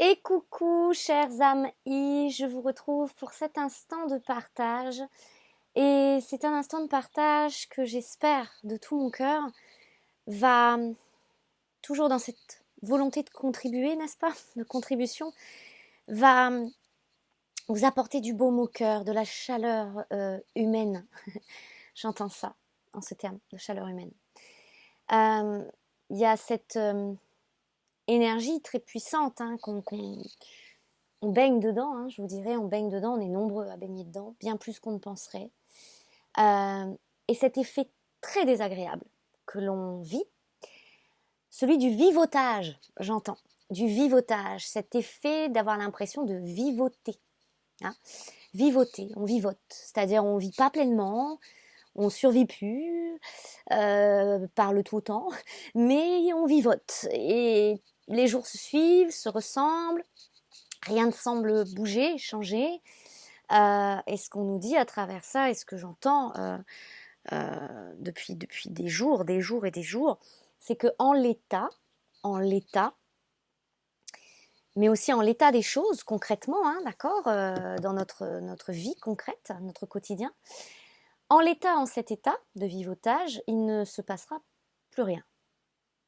Et coucou, chers âmes je vous retrouve pour cet instant de partage. Et c'est un instant de partage que j'espère de tout mon cœur va toujours dans cette volonté de contribuer, n'est-ce pas, de contribution, va vous apporter du baume au cœur, de la chaleur humaine. J'entends ça en ce terme, de chaleur humaine. Il y a cette énergie très puissante qu'on on baigne dedans, hein, je vous dirais, on baigne dedans, on est nombreux à baigner dedans, bien plus qu'on ne penserait. Et cet effet très désagréable que l'on vit, celui du vivotage, j'entends, du vivotage, cet effet d'avoir l'impression de vivoter. Hein. Vivoter, on vivote, c'est-à-dire on vit pas pleinement, on survit plus par le tout temps, mais on vivote. Et les jours se suivent, se ressemblent, rien ne semble bouger, changer. Et ce qu'on nous dit à travers ça, et ce que j'entends depuis des jours et des jours, c'est que en l'état, mais aussi en l'état des choses concrètement, hein, d'accord, dans notre vie concrète, notre quotidien, en cet état de vivotage, il ne se passera plus rien.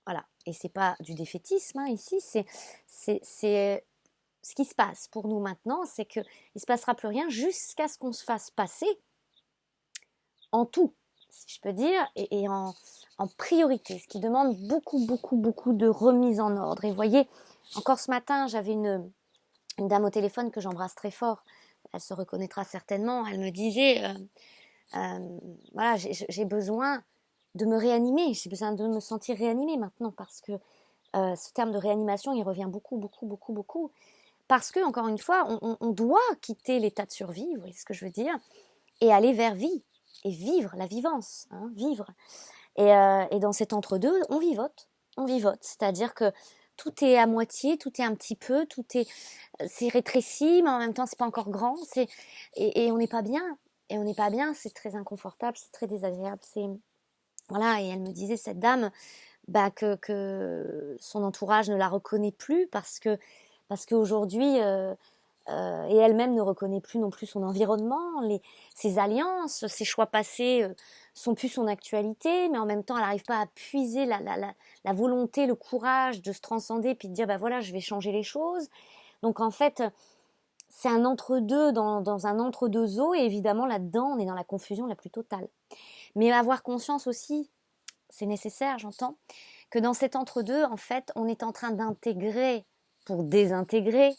Voilà. Et c'est pas du défaitisme, hein, ici, c'est ce qui se passe pour nous maintenant, c'est qu'il ne se passera plus rien jusqu'à ce qu'on se fasse passer en tout, si je peux dire, et en priorité, ce qui demande beaucoup de remise en ordre. Et vous voyez, encore ce matin, j'avais une dame au téléphone que j'embrasse très fort, elle se reconnaîtra certainement, elle me disait, voilà, j'ai besoin de me réanimer, j'ai besoin de me sentir réanimée maintenant, parce que ce terme de réanimation, il revient beaucoup, parce que, encore une fois, on doit quitter l'état de survie, vous voyez ce que je veux dire, et aller vers vie, et vivre la vivance, hein, vivre. Et dans cet entre-deux, on vivote, c'est-à-dire que tout est à moitié, tout est un petit peu, c'est rétréci, mais en même temps, c'est pas encore grand, et on n'est pas bien, c'est très inconfortable, c'est très désagréable, voilà. Et elle me disait, cette dame, que son entourage ne la reconnaît plus parce qu'aujourd'hui, et elle-même ne reconnaît plus non plus son environnement, ses alliances, ses choix passés sont plus son actualité, mais en même temps elle n'arrive pas à puiser la volonté, le courage de se transcender puis de dire voilà, je vais changer les choses. Donc en fait, c'est un entre-deux dans un entre-deux eaux, et évidemment là-dedans on est dans la confusion la plus totale. Mais avoir conscience aussi, c'est nécessaire, j'entends, que dans cet entre-deux, en fait, on est en train d'intégrer pour désintégrer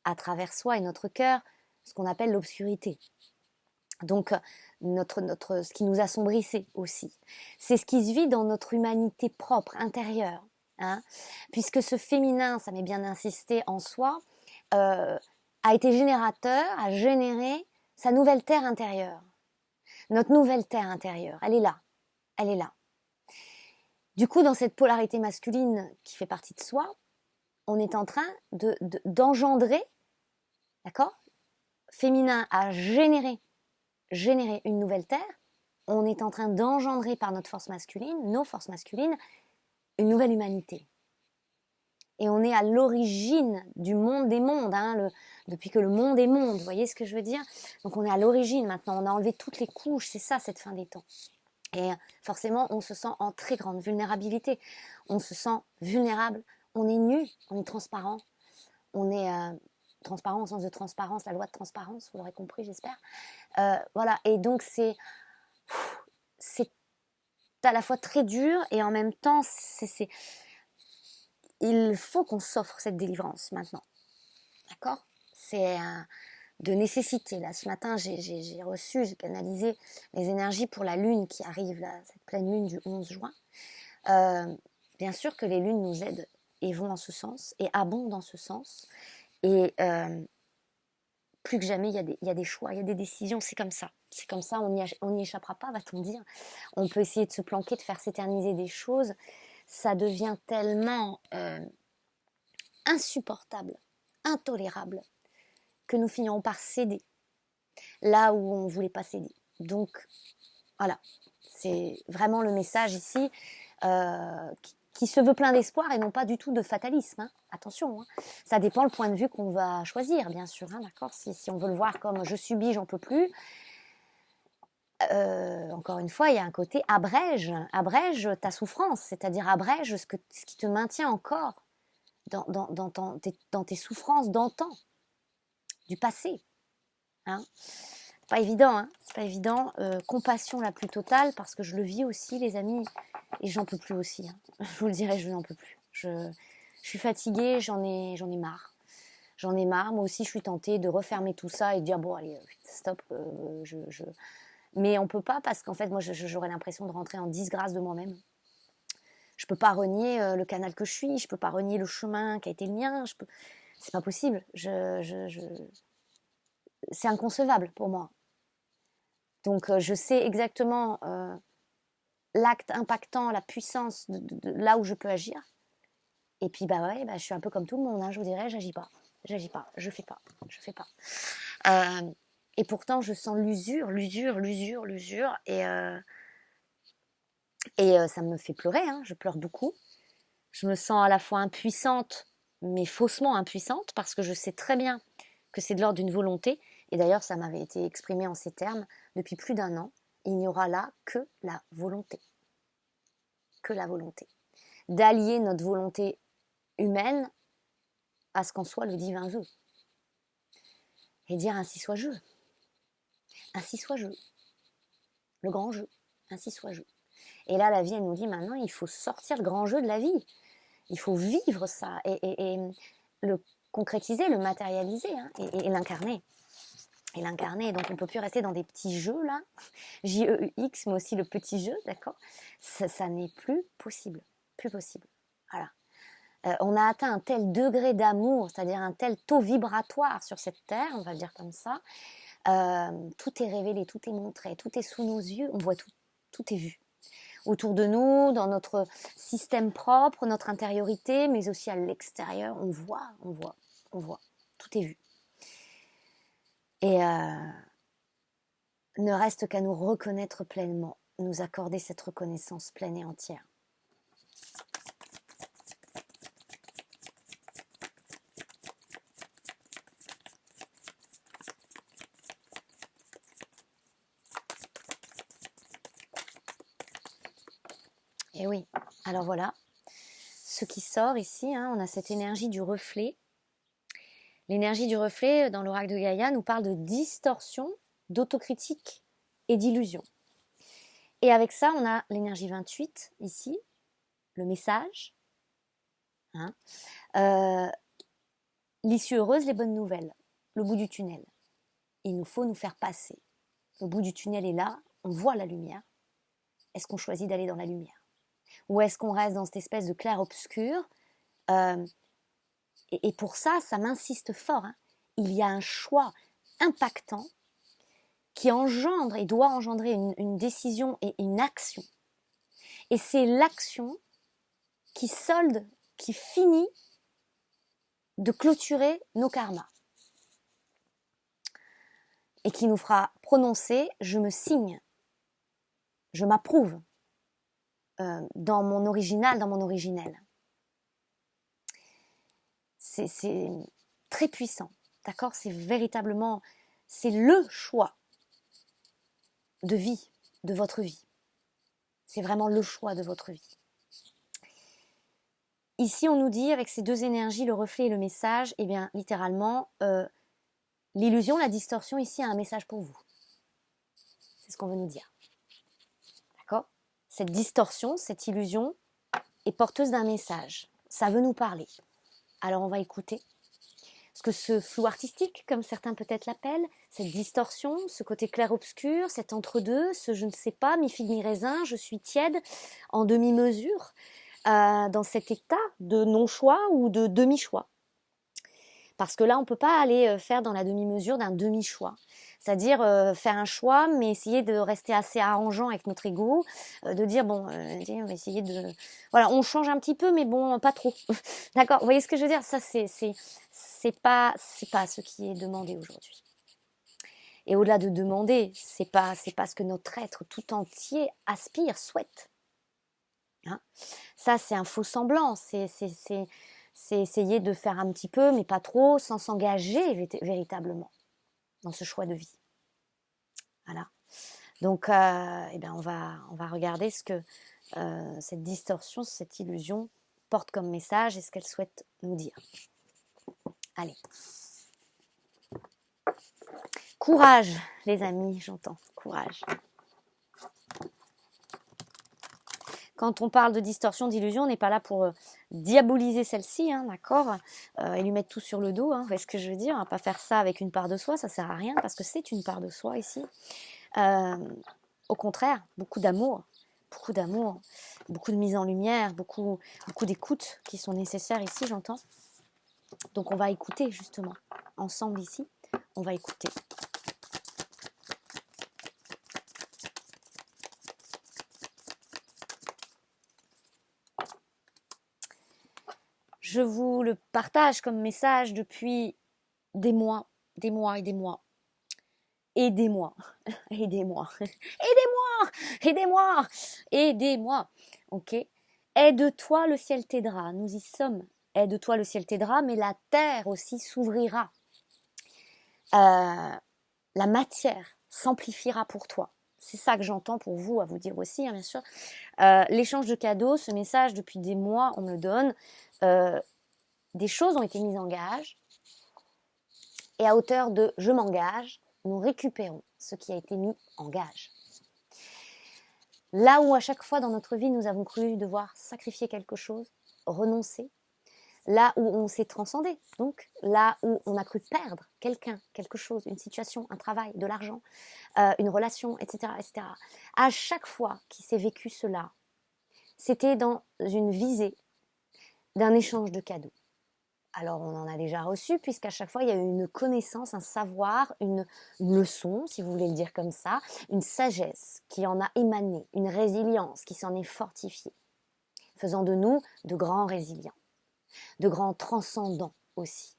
à travers soi et notre cœur ce qu'on appelle l'obscurité. Donc, ce qui nous assombrissait aussi. C'est ce qui se vit dans notre humanité propre, intérieure. Hein, puisque ce féminin, ça m'est bien insisté en soi, a été générateur, a généré sa nouvelle terre intérieure. Notre nouvelle terre intérieure, elle est là. Elle est là. Du coup, dans cette polarité masculine qui fait partie de soi, on est en train d'engendrer, d'accord, féminin à générer une nouvelle terre, on est en train d'engendrer par notre force masculine, nos forces masculines, une nouvelle humanité. Et on est à l'origine du monde des mondes, hein, depuis que le monde est monde, vous voyez ce que je veux dire? Donc on est à l'origine maintenant, on a enlevé toutes les couches, c'est ça cette fin des temps. Et forcément, on se sent en très grande vulnérabilité. On se sent vulnérable, on est nu, on est transparent. On est transparent au sens de transparence, la loi de transparence, vous l'aurez compris, j'espère. Voilà, et donc c'est à la fois très dur et en même temps, il faut qu'on s'offre cette délivrance maintenant. D'accord? C'est de nécessité. Là, ce matin, j'ai canalisé les énergies pour la lune qui arrive, là, cette pleine lune du 11 juin. Bien sûr que les lunes nous aident et vont en ce sens, et abondent dans ce sens. Et plus que jamais, il y a des choix, il y a des décisions, c'est comme ça. C'est comme ça, on n'y échappera pas, va-t-on dire. On peut essayer de se planquer, de faire s'éterniser des choses. Ça devient tellement insupportable, intolérable, que nous finirons par céder là où on ne voulait pas céder. Donc, voilà, c'est vraiment le message ici qui se veut plein d'espoir et non pas du tout de fatalisme. Hein. Attention, hein. Ça dépend le point de vue qu'on va choisir, bien sûr. Hein, d'accord, si on veut le voir comme je subis, j'en peux plus. Encore une fois, il y a un côté abrège ta souffrance, c'est-à-dire abrège ce qui te maintient encore dans tes souffrances d'antan, du passé. Hein. C'est pas évident, hein, c'est pas évident. Compassion la plus totale parce que je le vis aussi, les amis, et j'en peux plus aussi. Hein. Je vous le dirai, je n'en peux plus. Je suis fatiguée, j'en ai marre. J'en ai marre. Moi aussi, je suis tentée de refermer tout ça et de dire bon, allez, stop. Mais on peut pas parce qu'en fait, moi, j'aurais l'impression de rentrer en disgrâce de moi-même. Je peux pas renier le canal que je suis. Je peux pas renier le chemin qui a été le mien. C'est pas possible. C'est inconcevable pour moi. Donc, je sais exactement l'acte impactant, la puissance de là où je peux agir. Et puis, je suis un peu comme tout le monde. Hein, je vous dirais, j'agis pas, je fais pas. Et pourtant, je sens l'usure, et ça me fait pleurer. Hein, je pleure beaucoup. Je me sens à la fois impuissante, mais faussement impuissante, parce que je sais très bien que c'est de l'ordre d'une volonté. Et d'ailleurs, ça m'avait été exprimé en ces termes depuis plus d'1 an. Il n'y aura là que la volonté. Que la volonté. D'allier notre volonté humaine à ce qu'en soit le divin veut. Et dire ainsi soit je. Ainsi soit je. Le grand jeu. Ainsi soit je. Et là, la vie, elle nous dit maintenant, il faut sortir le grand jeu de la vie. Il faut vivre ça et le concrétiser, le matérialiser hein, et l'incarner. Et l'incarner. Donc, on ne peut plus rester dans des petits jeux, là. J-E-U-X, mais aussi le petit jeu, d'accord. Ça n'est plus possible. Plus possible. Voilà. On a atteint un tel degré d'amour, c'est-à-dire un tel taux vibratoire sur cette terre, on va le dire comme ça. Tout est révélé, tout est montré, tout est sous nos yeux, on voit tout. Tout est vu. Autour de nous, dans notre système propre, notre intériorité, mais aussi à l'extérieur, on voit. Tout est vu. Et ne reste qu'à nous reconnaître pleinement, nous accorder cette reconnaissance pleine et entière. Et oui, alors voilà, ce qui sort ici, hein, on a cette énergie du reflet. L'énergie du reflet, dans l'oracle de Gaïa, nous parle de distorsion, d'autocritique et d'illusion. Et avec ça, on a l'énergie 28, ici, le message. Hein, l'issue heureuse, les bonnes nouvelles, le bout du tunnel. Il nous faut nous faire passer. Le bout du tunnel est là, on voit la lumière. Est-ce qu'on choisit d'aller dans la lumière ? Ou est-ce qu'on reste dans cette espèce de clair-obscur et pour ça, ça m'insiste fort. Hein. Il y a un choix impactant qui engendre et doit engendrer une décision et une action. Et c'est l'action qui solde, qui finit de clôturer nos karmas. Et qui nous fera prononcer « je me signe », je m'approuve dans mon original, dans mon originel. C'est très puissant, d'accord ? C'est véritablement, c'est le choix de vie, de votre vie. C'est vraiment le choix de votre vie. Ici, on nous dit, avec ces deux énergies, le reflet et le message, eh bien, littéralement, l'illusion, la distorsion, ici, a un message pour vous. C'est ce qu'on veut nous dire. D'accord ? Cette distorsion, cette illusion est porteuse d'un message. Ça veut nous parler. Alors, on va écouter. Parce que ce flou artistique, comme certains peut-être l'appellent, cette distorsion, ce côté clair-obscur, cet entre-deux, ce je ne sais pas, mi-figue, mi-raisin, je suis tiède, en demi-mesure, dans cet état de non-choix ou de demi-choix. Parce que là, on ne peut pas aller faire dans la demi-mesure d'un demi-choix. C'est-à-dire faire un choix, mais essayer de rester assez arrangeant avec notre ego, de dire, bon, on va essayer de... Voilà, on change un petit peu, mais bon, pas trop. D'accord ? Vous voyez ce que je veux dire ? Ça, c'est pas ce qui est demandé aujourd'hui. Et au-delà de demander, c'est pas ce que notre être tout entier aspire, souhaite. hein. Ça, c'est un faux semblant, c'est essayer de faire un petit peu, mais pas trop, sans s'engager véritablement dans ce choix de vie. Voilà. Donc, eh bien, on va regarder ce que cette distorsion, cette illusion porte comme message et ce qu'elle souhaite nous dire. Allez. Courage, les amis, j'entends. Courage. Quand on parle de distorsion, d'illusion, on n'est pas là pour diaboliser celle-ci, hein, d'accord, et lui mettre tout sur le dos, hein, vous voyez ce que je veux dire. On ne va pas faire ça avec une part de soi, ça ne sert à rien, parce que c'est une part de soi ici. Au contraire, beaucoup d'amour, beaucoup de mise en lumière, beaucoup d'écoute qui sont nécessaires ici, j'entends. Donc on va écouter justement, ensemble ici, on va écouter. Je vous le partage comme message depuis des mois et des mois. Aidez-moi, aidez-moi, aidez-moi, aidez-moi, aidez-moi. Ok. Aide-toi, le ciel t'aidera. Nous y sommes. Aide-toi, le ciel t'aidera, mais la terre aussi s'ouvrira. La matière s'amplifiera pour toi. C'est ça que j'entends pour vous, à vous dire aussi, hein, bien sûr. L'échange de cadeaux, ce message, depuis des mois, on me le donne. Des choses ont été mises en gage. Et à hauteur de « je m'engage », nous récupérons ce qui a été mis en gage. Là où à chaque fois dans notre vie, nous avons cru devoir sacrifier quelque chose, renoncer, là où on s'est transcendé, donc là où on a cru perdre quelqu'un, quelque chose, une situation, un travail, de l'argent, une relation, etc., etc. À chaque fois qu'il s'est vécu cela, c'était dans une visée d'un échange de cadeaux. Alors, on en a déjà reçu, puisqu'à chaque fois, il y a eu une connaissance, un savoir, une leçon, si vous voulez le dire comme ça, une sagesse qui en a émané, une résilience qui s'en est fortifiée, faisant de nous de grands résilients, de grands transcendants aussi.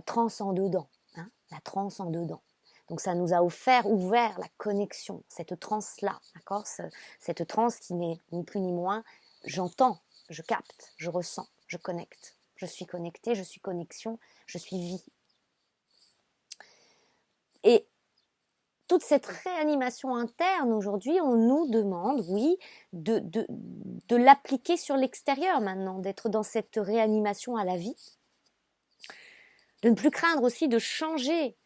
Transcendants, hein, la transe en dedans. Donc, ça nous a ouvert la connexion, cette transe-là, d'accord, cette transe qui n'est ni plus ni moins, j'entends, je capte, je ressens. Je connecte, je suis connectée, je suis connexion, je suis vie. Et toute cette réanimation interne aujourd'hui, on nous demande, oui, de l'appliquer sur l'extérieur maintenant, d'être dans cette réanimation à la vie, de ne plus craindre aussi de changer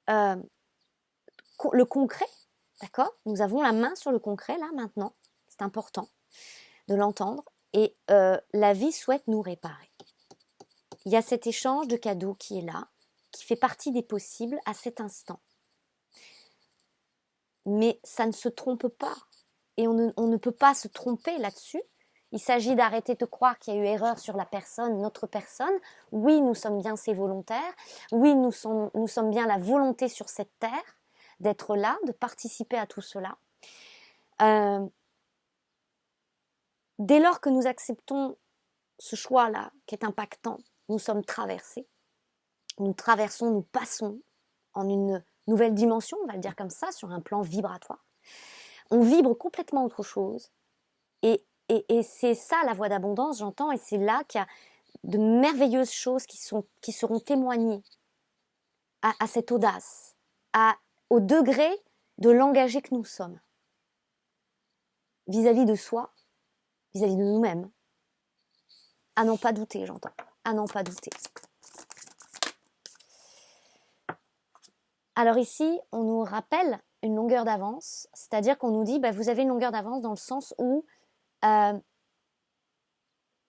le concret, d'accord ? Nous avons la main sur le concret là maintenant, c'est important de l'entendre, et la vie souhaite nous réparer. Il y a cet échange de cadeaux qui est là, qui fait partie des possibles à cet instant. Mais ça ne se trompe pas. Et on ne peut pas se tromper là-dessus. Il s'agit d'arrêter de croire qu'il y a eu erreur sur la personne, notre personne. Oui, nous sommes bien ses volontaires. Oui, nous sommes bien la volonté sur cette terre, d'être là, de participer à tout cela. Dès lors que nous acceptons ce choix-là, qui est impactant, nous sommes traversés, nous traversons, nous passons en une nouvelle dimension, on va le dire comme ça, sur un plan vibratoire. On vibre complètement autre chose. Et c'est ça la voie d'abondance, j'entends, et c'est là qu'il y a de merveilleuses choses qui seront témoignées à cette audace, au degré de l'engagé que nous sommes, vis-à-vis de soi, vis-à-vis de nous-mêmes. À n'en pas douter, j'entends. À n'en pas douter. Alors ici, on nous rappelle une longueur d'avance, c'est-à-dire qu'on nous dit, vous avez une longueur d'avance dans le sens où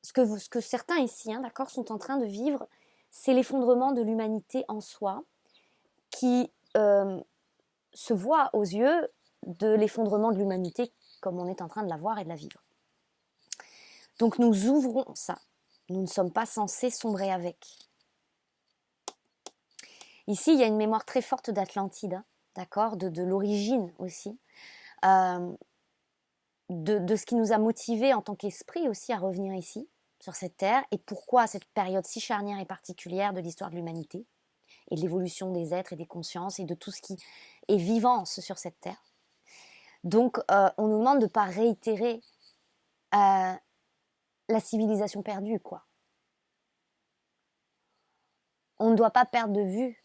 ce que certains ici, hein, d'accord, sont en train de vivre, c'est l'effondrement de l'humanité en soi, qui se voit aux yeux de l'effondrement de l'humanité comme on est en train de la voir et de la vivre. Donc nous ouvrons ça. Nous ne sommes pas censés sombrer avec. Ici, il y a une mémoire très forte d'Atlantide, hein, d'accord, de l'origine aussi, de ce qui nous a motivés en tant qu'esprit aussi à revenir ici, sur cette terre, et pourquoi cette période si charnière et particulière de l'histoire de l'humanité, et de l'évolution des êtres et des consciences, et de tout ce qui est vivance sur cette terre. Donc, on nous demande de ne pas réitérer la civilisation perdue, quoi. On ne doit pas perdre de vue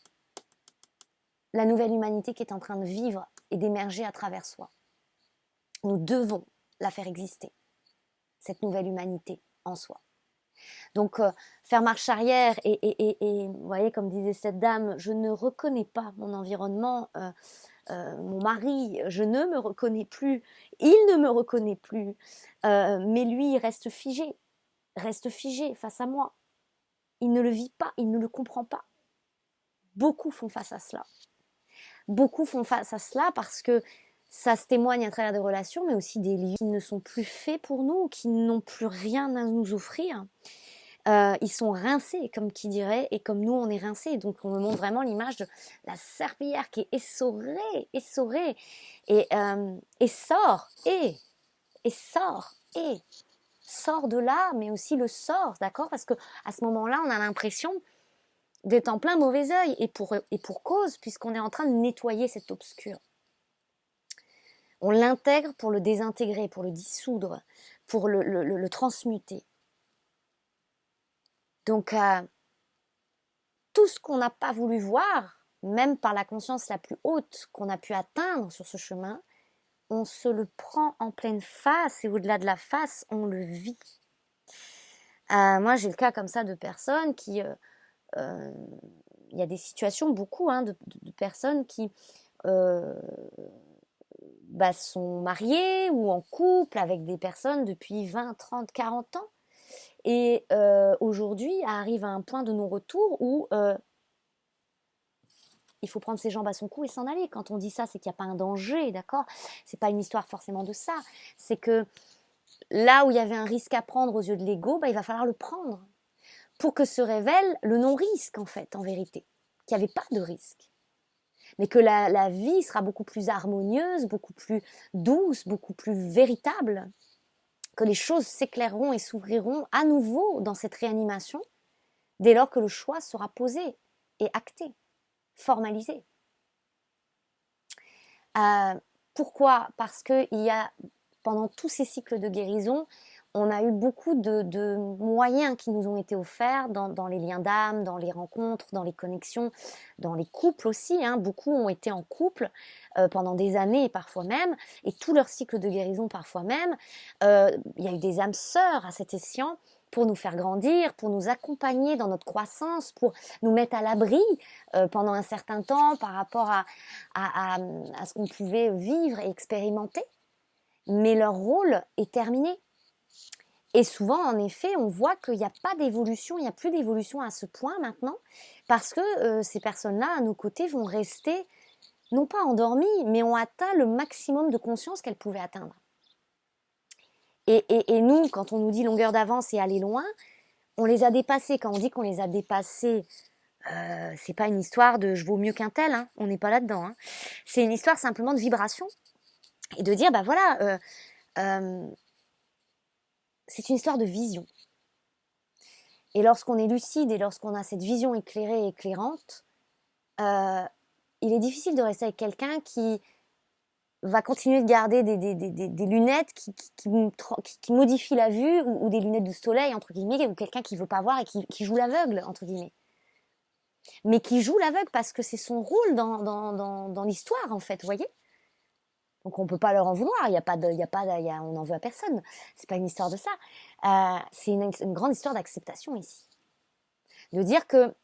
la nouvelle humanité qui est en train de vivre et d'émerger à travers soi. Nous devons la faire exister, cette nouvelle humanité en soi. Donc, faire marche arrière et vous voyez, comme disait cette dame, je ne reconnais pas mon environnement, mon mari, je ne me reconnais plus, il ne me reconnaît plus, mais lui, il reste figé face à moi. Il ne le vit pas, il ne le comprend pas. Beaucoup font face à cela. Beaucoup font face à cela parce que ça se témoigne à travers des relations, mais aussi des liens qui ne sont plus faits pour nous, qui n'ont plus rien à nous offrir. Ils sont rincés, comme qui dirait, et comme nous on est rincés. Donc on me montre vraiment l'image de la serpillière qui est essorée, et sort de là, mais aussi le sort, d'accord? Parce que à ce moment-là, on a l'impression d'être en plein mauvais œil, et pour cause, puisqu'on est en train de nettoyer cet obscur. On l'intègre pour le désintégrer, pour le dissoudre, pour le transmuter. Donc, tout ce qu'on n'a pas voulu voir, même par la conscience la plus haute qu'on a pu atteindre sur ce chemin, on se le prend en pleine face, et au-delà de la face, on le vit. Moi, j'ai le cas comme ça de personnes qui... il y a des situations, beaucoup, de personnes qui sont mariées ou en couple avec des personnes depuis 20, 30, 40 ans. Et aujourd'hui, arrive à un point de non-retour où il faut prendre ses jambes à son cou et s'en aller. Quand on dit ça, c'est qu'il n'y a pas un danger, d'accord? C'est pas une histoire forcément de ça. C'est que là où il y avait un risque à prendre aux yeux de l'ego, il va falloir le prendre pour que se révèle le non-risque, en fait, en vérité. Qu'il n'y avait pas de risque. Mais que la vie sera beaucoup plus harmonieuse, beaucoup plus douce, beaucoup plus véritable. Que les choses s'éclaireront et s'ouvriront à nouveau dans cette réanimation dès lors que le choix sera posé et acté, formalisé. Pourquoi? Parce qu'il y a, pendant tous ces cycles de guérison, on a eu beaucoup de moyens qui nous ont été offerts dans les liens d'âme, dans les rencontres, dans les connexions, dans les couples aussi. Beaucoup ont été en couple pendant des années et parfois même, et tout leur cycle de guérison parfois même. Il y a eu des âmes sœurs à cet escient pour nous faire grandir, pour nous accompagner dans notre croissance, pour nous mettre à l'abri pendant un certain temps par rapport à ce qu'on pouvait vivre et expérimenter. Mais leur rôle est terminé. Et souvent, en effet, on voit qu'il n'y a pas d'évolution, il n'y a plus d'évolution à ce point maintenant, parce que ces personnes-là, à nos côtés, vont rester, non pas endormies, mais ont atteint le maximum de conscience qu'elles pouvaient atteindre. Et nous, quand on nous dit longueur d'avance et aller loin, on les a dépassés. Quand on dit qu'on les a dépassés, c'est pas une histoire de je vaux mieux qu'un tel, on n'est pas là-dedans. C'est une histoire simplement de vibration. Et de dire, voilà, c'est une histoire de vision. Et lorsqu'on est lucide et lorsqu'on a cette vision éclairée et éclairante, il est difficile de rester avec quelqu'un qui va continuer de garder des lunettes qui modifient la vue, ou des lunettes de soleil, entre guillemets, ou quelqu'un qui veut pas voir et qui joue l'aveugle, entre guillemets. Mais qui joue l'aveugle parce que c'est son rôle dans l'histoire, en fait, vous voyez? Donc on peut pas leur en vouloir, on n'en veut à personne. C'est pas une histoire de ça. C'est une grande histoire d'acceptation ici. De dire que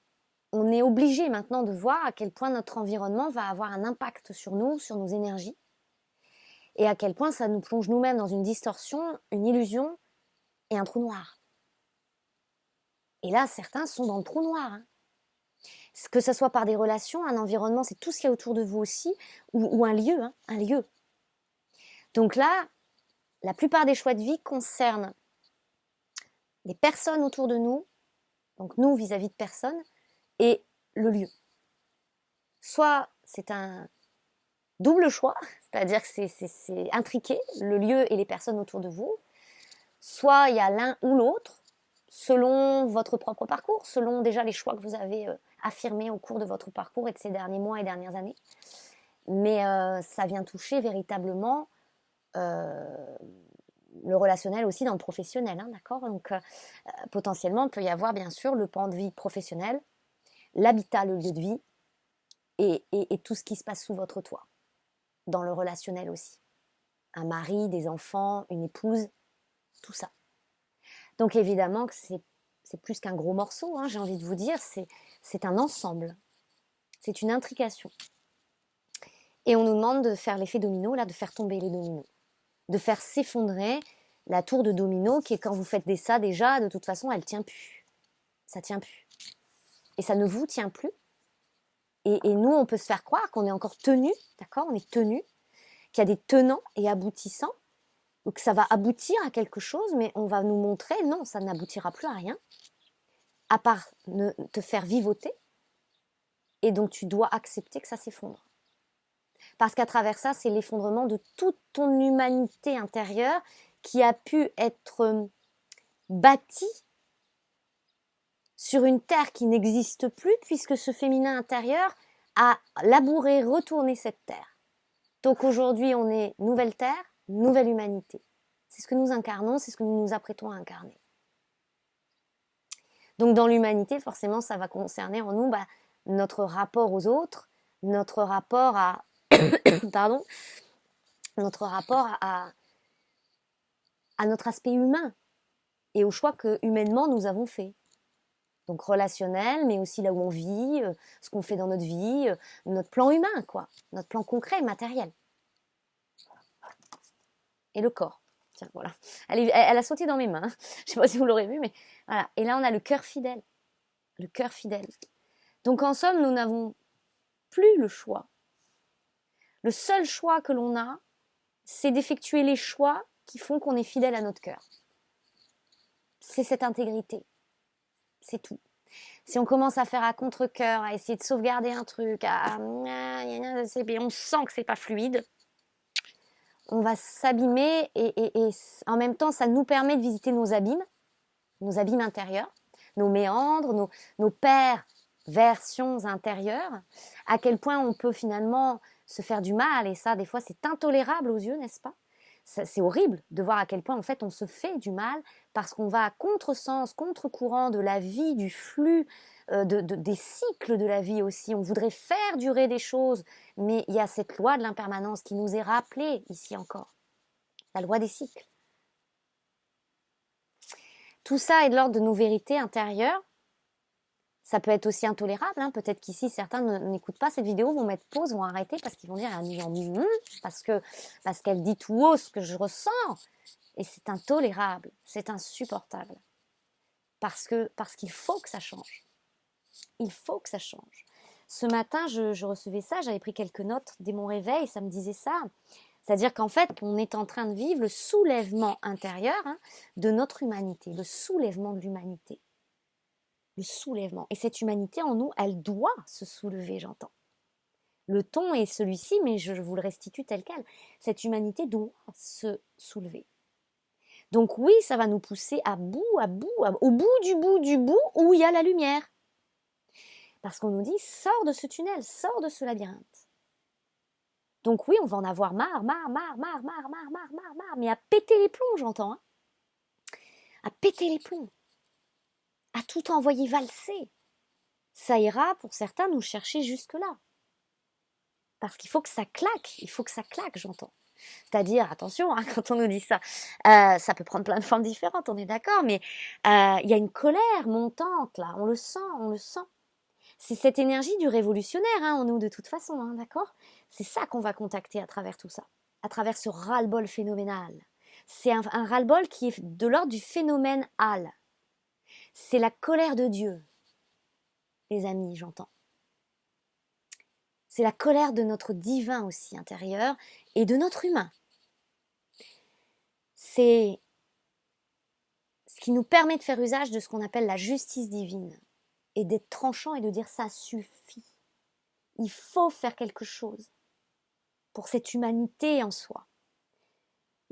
on est obligé maintenant de voir à quel point notre environnement va avoir un impact sur nous, sur nos énergies, et à quel point ça nous plonge nous-mêmes dans une distorsion, une illusion et un trou noir. Et là, certains sont dans le trou noir. Que ce soit par des relations, un environnement, c'est tout ce qu'il y a autour de vous aussi, ou un lieu, un lieu. Donc là, la plupart des choix de vie concernent les personnes autour de nous, donc nous vis-à-vis de personnes, et le lieu. Soit c'est un double choix, c'est-à-dire que c'est intriqué, le lieu et les personnes autour de vous, soit il y a l'un ou l'autre, selon votre propre parcours, selon déjà les choix que vous avez affirmés au cours de votre parcours et de ces derniers mois et dernières années. Mais ça vient toucher véritablement le relationnel aussi dans le professionnel, hein, d'accord? Donc, potentiellement, il peut y avoir bien sûr le pan de vie professionnel, l'habitat, le lieu de vie, et tout ce qui se passe sous votre toit, dans le relationnel aussi. Un mari, des enfants, une épouse, tout ça. Donc évidemment que c'est plus qu'un gros morceau, hein, j'ai envie de vous dire, c'est un ensemble, c'est une intrication. Et on nous demande de faire l'effet domino, là, de faire tomber les dominos, de faire s'effondrer la tour de domino qui est quand vous faites ça déjà, de toute façon, elle tient plus. Ça tient plus. Et ça ne vous tient plus. Et nous, on peut se faire croire qu'on est encore tenu, d'accord? On est tenu, qu'il y a des tenants et aboutissants, ou que ça va aboutir à quelque chose, mais on va nous montrer, non, ça n'aboutira plus à rien, à part te faire vivoter, et donc tu dois accepter que ça s'effondre. Parce qu'à travers ça, c'est l'effondrement de toute ton humanité intérieure qui a pu être bâtie sur une terre qui n'existe plus, puisque ce féminin intérieur a labouré, retourné cette terre. Donc aujourd'hui, on est nouvelle terre, nouvelle humanité. C'est ce que nous incarnons, c'est ce que nous nous apprêtons à incarner. Donc dans l'humanité, forcément, ça va concerner en nous notre rapport aux autres, notre rapport à pardon, notre rapport à notre aspect humain et aux choix que humainement nous avons faits. Donc relationnel, mais aussi là où on vit, ce qu'on fait dans notre vie, notre plan humain, quoi, notre plan concret, matériel. Et le corps. Tiens, voilà. Elle a sauté dans mes mains. Je ne sais pas si vous l'aurez vu, mais voilà. Et là, on a le cœur fidèle. Le cœur fidèle. Donc en somme, nous n'avons plus le choix. Le seul choix que l'on a, c'est d'effectuer les choix qui font qu'on est fidèle à notre cœur. C'est cette intégrité. C'est tout. Si on commence à faire à contre-cœur, à essayer de sauvegarder un truc, on sent que c'est pas fluide, on va s'abîmer et en même temps, ça nous permet de visiter nos abîmes intérieurs, nos méandres, nos perversions intérieures, à quel point on peut finalement se faire du mal, et ça, des fois, c'est intolérable aux yeux, n'est-ce pas? C'est horrible de voir à quel point en fait on se fait du mal parce qu'on va à contresens, contre-courant de la vie, du flux, des cycles de la vie aussi. On voudrait faire durer des choses, mais il y a cette loi de l'impermanence qui nous est rappelée ici encore, la loi des cycles. Tout ça est de l'ordre de nos vérités intérieures. Ça peut être aussi intolérable, hein. Peut-être qu'ici certains n'écoutent pas cette vidéo, vont mettre pause, vont arrêter parce qu'ils vont dire parce qu'elle dit tout haut ce que je ressens, et c'est intolérable, c'est insupportable, parce qu'il faut que ça change. Il faut que ça change. Ce matin, je recevais ça, j'avais pris quelques notes dès mon réveil, ça me disait ça. C'est-à-dire qu'en fait, on est en train de vivre le soulèvement intérieur, hein, de notre humanité, le soulèvement de l'humanité. Le soulèvement. Et cette humanité en nous, elle doit se soulever, j'entends. Le ton est celui-ci, mais je vous le restitue tel quel. Cette humanité doit se soulever. Donc oui, ça va nous pousser au bout du bout, où il y a la lumière. Parce qu'on nous dit, sors de ce tunnel, sors de ce labyrinthe. Donc oui, on va en avoir marre, mais à péter les plombs, j'entends. Hein. À péter les plombs. À tout envoyer valser. Ça ira pour certains nous chercher jusque-là. Parce qu'il faut que ça claque, j'entends. C'est-à-dire, attention, hein, quand on nous dit ça, ça peut prendre plein de formes différentes, on est d'accord, mais il y a une colère montante, là, on le sent. C'est cette énergie du révolutionnaire, hein, en nous, de toute façon, hein, d'accord? C'est ça qu'on va contacter à travers tout ça, à travers ce ras-le-bol phénoménal. C'est un ras-le-bol qui est de l'ordre du phénomène Al. C'est la colère de Dieu, les amis, j'entends. C'est la colère de notre divin aussi intérieur et de notre humain. C'est ce qui nous permet de faire usage de ce qu'on appelle la justice divine et d'être tranchant et de dire ça suffit. Il faut faire quelque chose pour cette humanité en soi.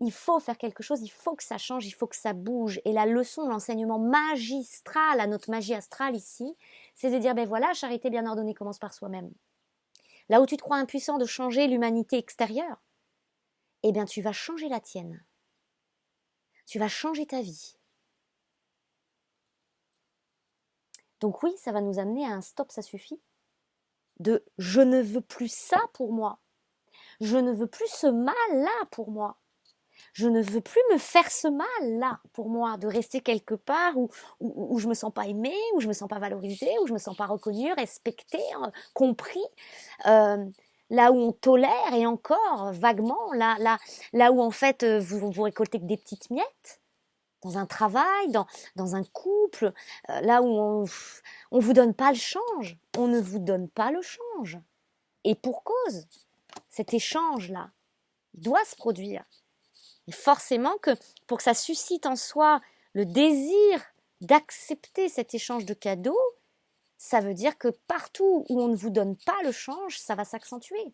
Il faut faire quelque chose, il faut que ça change, il faut que ça bouge. Et la leçon, l'enseignement magistral à notre magie astrale ici, c'est de dire, ben voilà, charité bien ordonnée commence par soi-même. Là où tu te crois impuissant de changer l'humanité extérieure, eh bien tu vas changer la tienne. tu vas changer ta vie. Donc oui, ça va nous amener à un stop, ça suffit. De je ne veux plus ça pour moi. Je ne veux plus ce mal-là pour moi. Je ne veux plus me faire ce mal-là pour moi, de rester quelque part où je me sens pas aimée, où je me sens pas valorisée, où je me sens pas reconnue, respectée, compris. Là où on tolère et encore vaguement, là où en fait vous récoltez que des petites miettes, dans un travail, dans un couple, là où on vous donne pas le change, on ne vous donne pas le change. Et pour cause, cet échange-là, il doit se produire. Et forcément que pour que ça suscite en soi le désir d'accepter cet échange de cadeaux, ça veut dire que partout où on ne vous donne pas le change, ça va s'accentuer.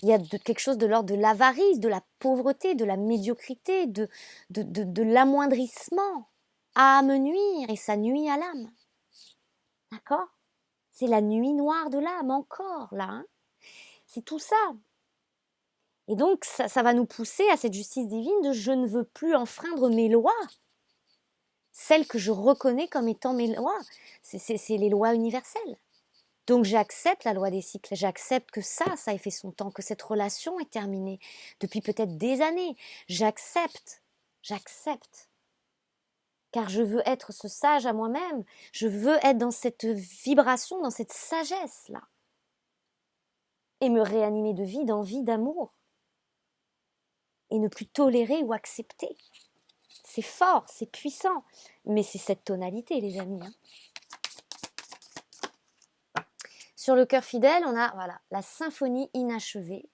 Il y a quelque chose de l'ordre de l'avarice, de la pauvreté, de la médiocrité, de l'amoindrissement à me nuire et ça nuit à l'âme. D'accord? C'est la nuit noire de l'âme encore là. Hein, c'est tout ça. Et donc ça va nous pousser à cette justice divine de je ne veux plus enfreindre mes lois. Celles que je reconnais comme étant mes lois. C'est les lois universelles. Donc j'accepte la loi des cycles, j'accepte que ça ait fait son temps, que cette relation est terminée depuis peut-être des années. J'accepte. Car je veux être ce sage à moi-même, je veux être dans cette vibration, dans cette sagesse-là. Et me réanimer de vie, d'envie, d'amour. Et ne plus tolérer ou accepter. C'est fort, c'est puissant, mais c'est cette tonalité, les amis. Hein. Sur le cœur fidèle, on a la symphonie inachevée,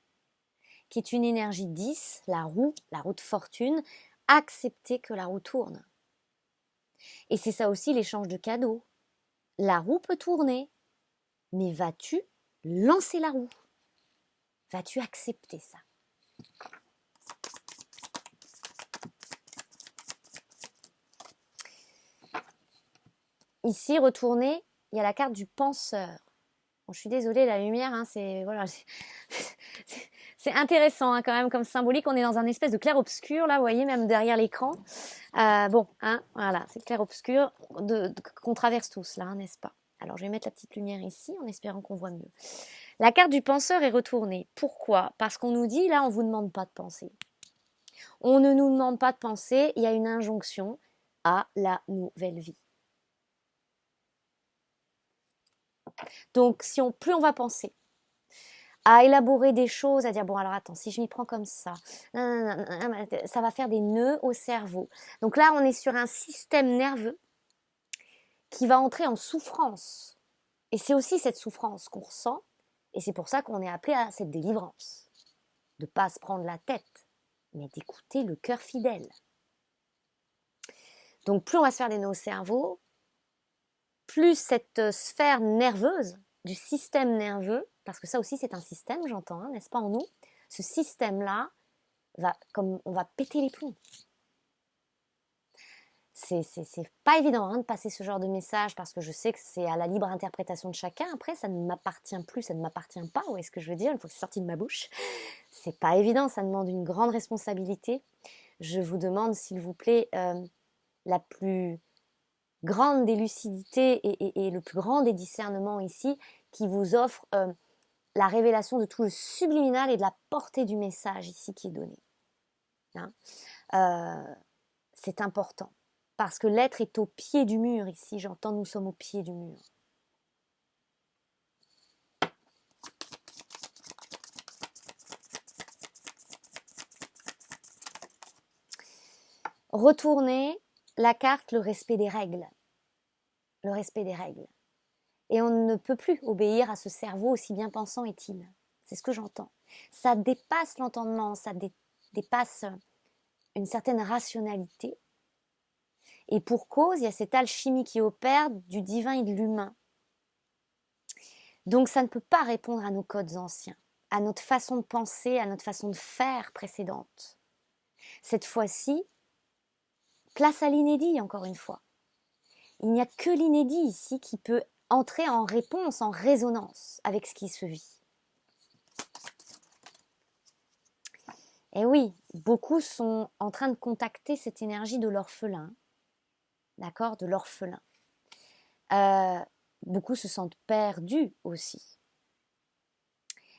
qui est une énergie 10, la roue de fortune, accepter que la roue tourne. Et c'est ça aussi l'échange de cadeaux. La roue peut tourner, mais vas-tu lancer la roue? Vas-tu accepter ça? Ici, retourner, il y a la carte du penseur. Bon, je suis désolée, la lumière, hein, c'est intéressant hein, quand même comme symbolique. On est dans un espèce de clair-obscur, là, vous voyez, même derrière l'écran. Bon, hein, voilà, c'est le clair-obscur qu'on traverse tous, là, hein, n'est-ce pas? Alors, je vais mettre la petite lumière ici, en espérant qu'on voit mieux. La carte du penseur est retournée. Pourquoi? Parce qu'on nous dit, là, on ne vous demande pas de penser. On ne nous demande pas de penser, il y a une injonction à la nouvelle vie. Donc, plus on va penser à élaborer des choses, à dire, bon, alors attends, si je m'y prends comme ça va faire des nœuds au cerveau. Donc là, on est sur un système nerveux qui va entrer en souffrance. Et c'est aussi cette souffrance qu'on ressent, et c'est pour ça qu'on est appelé à cette délivrance. De ne pas se prendre la tête, mais d'écouter le cœur fidèle. Donc plus on va se faire des nœuds au cerveau, plus cette sphère nerveuse du système nerveux, parce que ça aussi c'est un système, j'entends, hein, n'est-ce pas, en nous, ce système-là, on va péter les plombs. C'est pas évident hein, de passer ce genre de message parce que je sais que c'est à la libre interprétation de chacun. Après, ça ne m'appartient plus, ça ne m'appartient pas. Vous voyez ce que je veux dire? Une fois que c'est sorti de ma bouche, c'est pas évident. Ça demande une grande responsabilité. Je vous demande, s'il vous plaît, la plus grande des lucidités et le plus grand des discernements ici, qui vous offre la révélation de tout le subliminal et de la portée du message ici qui est donné. Hein, c'est important. Parce que l'être est au pied du mur ici, j'entends, nous sommes au pied du mur. Retourner la carte, le respect des règles. Le respect des règles. Et on ne peut plus obéir à ce cerveau aussi bien pensant est-il. C'est ce que j'entends. Ça dépasse l'entendement, ça dépasse une certaine rationalité. Et pour cause, il y a cette alchimie qui opère du divin et de l'humain. Donc ça ne peut pas répondre à nos codes anciens, à notre façon de penser, à notre façon de faire précédente. Cette fois-ci, place à l'inédit encore une fois. Il n'y a que l'inédit ici qui peut entrer en réponse, en résonance avec ce qui se vit. Et oui, beaucoup sont en train de contacter cette énergie de l'orphelin, d'accord, de l'orphelin. Euh, Beaucoup se sentent perdus aussi.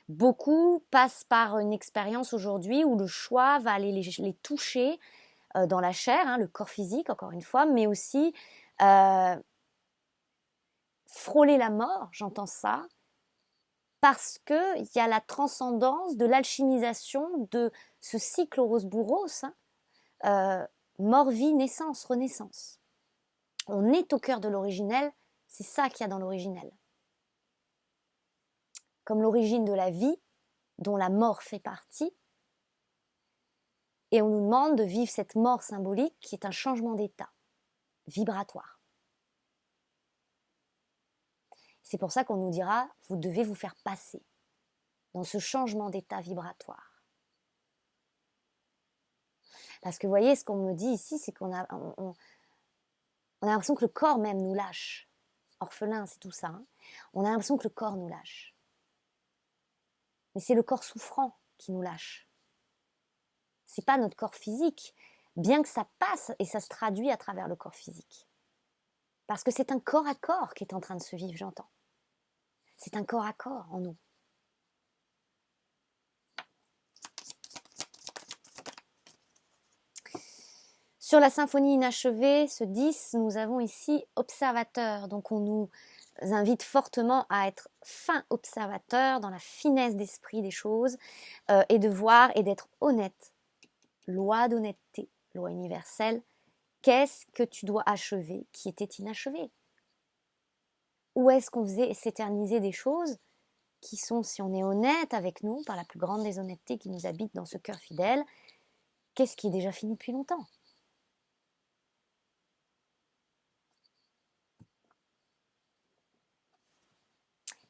Beaucoup passent par une expérience aujourd'hui où le choix va aller les toucher dans la chair, hein, le corps physique, encore une fois, mais aussi frôler la mort, j'entends ça, parce qu'il y a la transcendance de l'alchimisation de ce cycle Ouroboros, hein, mort, vie, naissance, renaissance. On est au cœur de l'originel, c'est ça qu'il y a dans l'originel. Comme l'origine de la vie, dont la mort fait partie, et on nous demande de vivre cette mort symbolique qui est un changement d'état vibratoire. C'est pour ça qu'on nous dira, vous devez vous faire passer dans ce changement d'état vibratoire. Parce que vous voyez, ce qu'on me dit ici, c'est qu'on a, on a l'impression que le corps même nous lâche. Orphelin, c'est tout ça. Hein. On a l'impression que le corps nous lâche. Mais c'est le corps souffrant qui nous lâche. C'est pas notre corps physique, bien que ça passe et ça se traduit à travers le corps physique. Parce que c'est un corps à corps qui est en train de se vivre, j'entends. C'est un corps à corps en nous. Sur la symphonie inachevée, ce 10, nous avons ici observateur. Donc on nous invite fortement à être fin observateur dans la finesse d'esprit des choses et de voir et d'être honnête. Loi d'honnêteté, loi universelle. Qu'est-ce que tu dois achever qui était inachevé? Où est-ce qu'on faisait s'éterniser des choses qui sont, si on est honnête avec nous, par la plus grande des honnêtetés qui nous habite dans ce cœur fidèle, qu'est-ce qui est déjà fini depuis longtemps?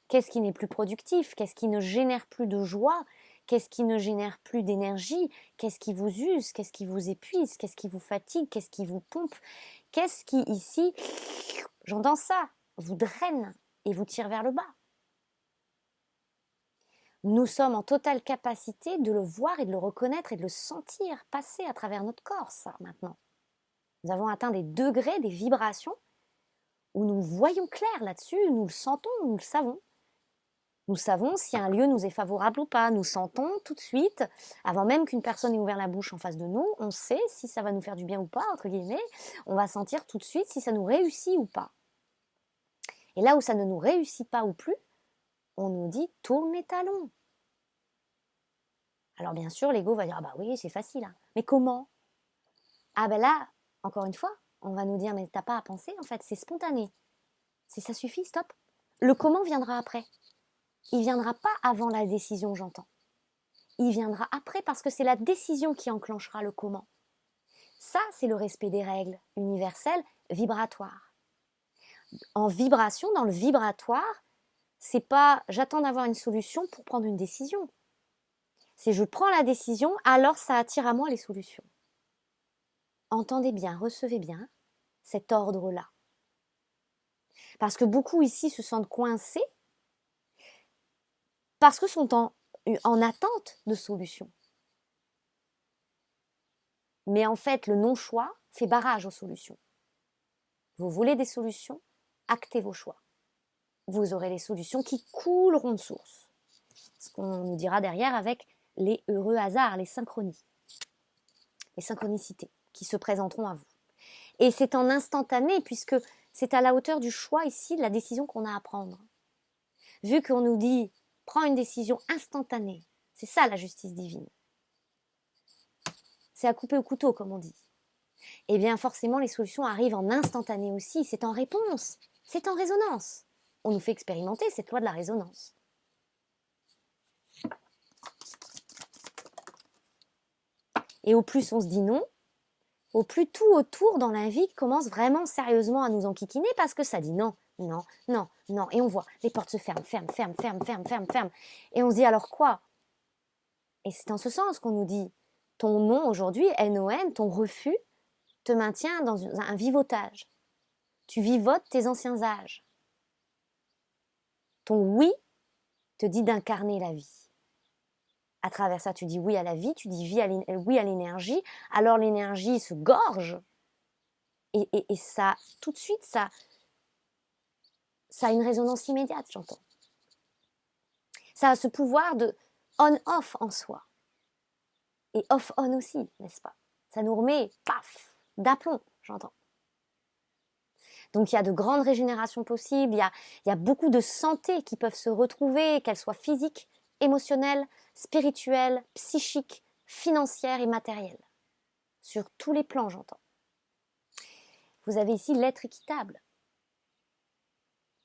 Qu'est-ce qui n'est plus productif? Qu'est-ce qui ne génère plus de joie? Qu'est-ce qui ne génère plus d'énergie? Qu'est-ce qui vous use? Qu'est-ce qui vous épuise? Qu'est-ce qui vous fatigue? Qu'est-ce qui vous pompe? Qu'est-ce qui, ici, j'entends ça, vous draine et vous tire vers le bas? Nous sommes en totale capacité de le voir et de le reconnaître et de le sentir passer à travers notre corps, ça, maintenant. Nous avons atteint des degrés, des vibrations, où nous voyons clair là-dessus, nous le sentons, nous le savons. Nous savons si un lieu nous est favorable ou pas. Nous sentons tout de suite, avant même qu'une personne ait ouvert la bouche en face de nous, on sait si ça va nous faire du bien ou pas, entre guillemets. On va sentir tout de suite si ça nous réussit ou pas. Et là où ça ne nous réussit pas ou plus, on nous dit « tourne les talons ». Alors bien sûr, l'ego va dire « ah bah oui, c'est facile hein. ». Mais comment? Ah ben là, encore une fois, on va nous dire « mais t'as pas à penser, en fait, c'est spontané. Ça suffit, stop ». Le comment viendra après. Il ne viendra pas avant la décision, j'entends. Il viendra après parce que c'est la décision qui enclenchera le comment. Ça, c'est le respect des règles universelles vibratoires. En vibration, dans le vibratoire, c'est pas j'attends d'avoir une solution pour prendre une décision. C'est je prends la décision, alors ça attire à moi les solutions. Entendez bien, recevez bien cet ordre-là. Parce que beaucoup ici se sentent coincés parce que sont en attente de solutions. Mais en fait, le non-choix fait barrage aux solutions. Vous voulez des solutions? Actez vos choix. Vous aurez les solutions qui couleront de source. Ce qu'on nous dira derrière avec les heureux hasards, les synchronies, les synchronicités qui se présenteront à vous. Et c'est en instantané puisque c'est à la hauteur du choix ici, de la décision qu'on a à prendre. Vu qu'on nous dit prends une décision instantanée, c'est ça la justice divine. C'est à couper au couteau, comme on dit. Eh bien, forcément, les solutions arrivent en instantané aussi. C'est en réponse, c'est en résonance. On nous fait expérimenter cette loi de la résonance. Et au plus on se dit non, au plus tout autour dans la vie commence vraiment sérieusement à nous enquiquiner parce que ça dit non, non, non, non. Et on voit, les portes se ferment, ferment. Et on se dit alors quoi? Et c'est en ce sens qu'on nous dit, ton non aujourd'hui, N-O-N, ton refus, te maintient dans un vivotage. Tu vivotes tes anciens âges. Ton oui te dit d'incarner la vie. À travers ça, tu dis oui à la vie, tu dis oui à l'énergie. Alors l'énergie se gorge. Et ça, tout de suite, ça a une résonance immédiate, j'entends. Ça a ce pouvoir de on-off en soi. Et off-on aussi, n'est-ce pas? Ça nous remet, paf, d'aplomb, j'entends. Donc il y a de grandes régénérations possibles, il y a beaucoup de santé qui peuvent se retrouver, qu'elles soient physiques, émotionnelles, spirituelles, psychiques, financières et matérielles. Sur tous les plans, j'entends. Vous avez ici l'être équitable.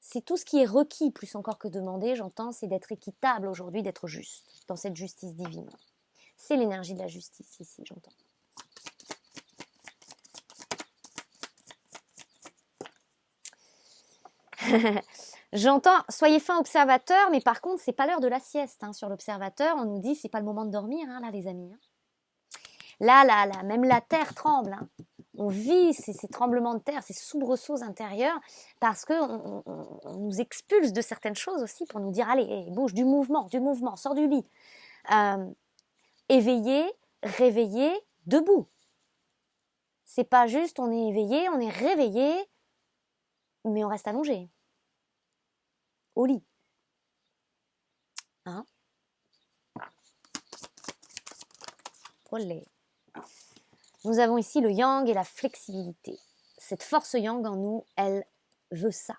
C'est tout ce qui est requis, plus encore que demandé, j'entends, c'est d'être équitable aujourd'hui, d'être juste, dans cette justice divine. C'est l'énergie de la justice ici, j'entends. J'entends, soyez fin observateur, mais par contre, c'est pas l'heure de la sieste. Hein. Sur l'observateur, on nous dit, c'est pas le moment de dormir, hein, là, les amis. Hein. Là, même la terre tremble. Hein. On vit ces tremblements de terre, ces soubresauts intérieurs, parce qu'on on nous expulse de certaines choses aussi pour nous dire, allez, bouge, du mouvement, sors du lit. Éveillé, réveillé, debout. C'est pas juste, on est éveillé, on est réveillé, mais on reste allongé. Au lit. Hein? Olé. Nous avons ici le yang et la flexibilité. Cette force yang en nous, elle veut ça,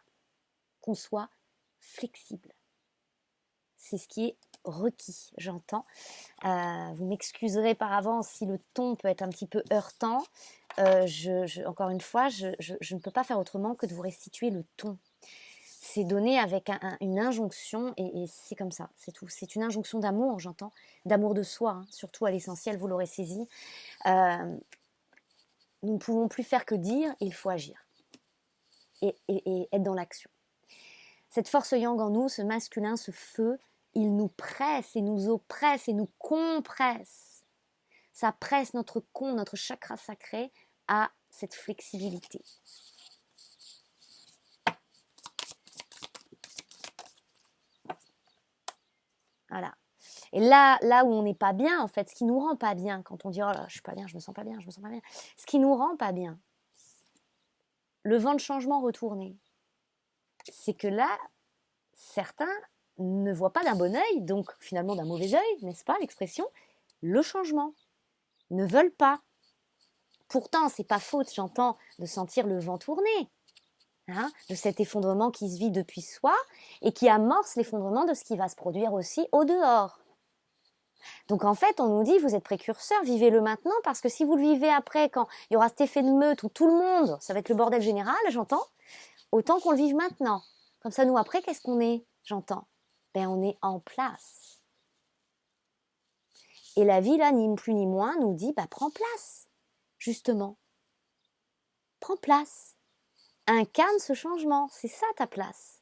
qu'on soit flexible. C'est ce qui est requis, j'entends. Vous m'excuserez par avance si le ton peut être un petit peu heurtant. Encore une fois, je ne peux pas faire autrement que de vous restituer le ton. C'est donné avec une injonction et c'est comme ça, c'est tout. C'est une injonction d'amour, j'entends, d'amour de soi, hein, surtout à l'essentiel, vous l'aurez saisi. Nous ne pouvons plus faire que dire, il faut agir et être dans l'action. Cette force yang en nous, ce masculin, ce feu, il nous presse et nous oppresse et nous compresse. Ça presse notre chakra sacré à cette flexibilité. Voilà. Et là où on n'est pas bien, en fait, ce qui nous rend pas bien, quand on dit « Oh là, je suis pas bien, je me sens pas bien, ce qui nous rend pas bien, le vent de changement retourné, c'est que là, certains ne voient pas d'un bon œil, donc finalement d'un mauvais œil, n'est-ce pas l'expression, le changement, ne veulent pas. Pourtant, c'est pas faute, j'entends, de sentir le vent tourner, hein, de cet effondrement qui se vit depuis soi et qui amorce l'effondrement de ce qui va se produire aussi au dehors. Donc en fait, on nous dit, vous êtes précurseurs, vivez-le maintenant, parce que si vous le vivez après, quand il y aura cet effet de meute où tout le monde, ça va être le bordel général, j'entends, autant qu'on le vive maintenant. Comme ça, nous, après, qu'est-ce qu'on est, j'entends? Ben, on est en place. Et la vie, là, ni plus ni moins, nous dit, bah, prends place, justement. Prends place. Incarne ce changement, c'est ça ta place.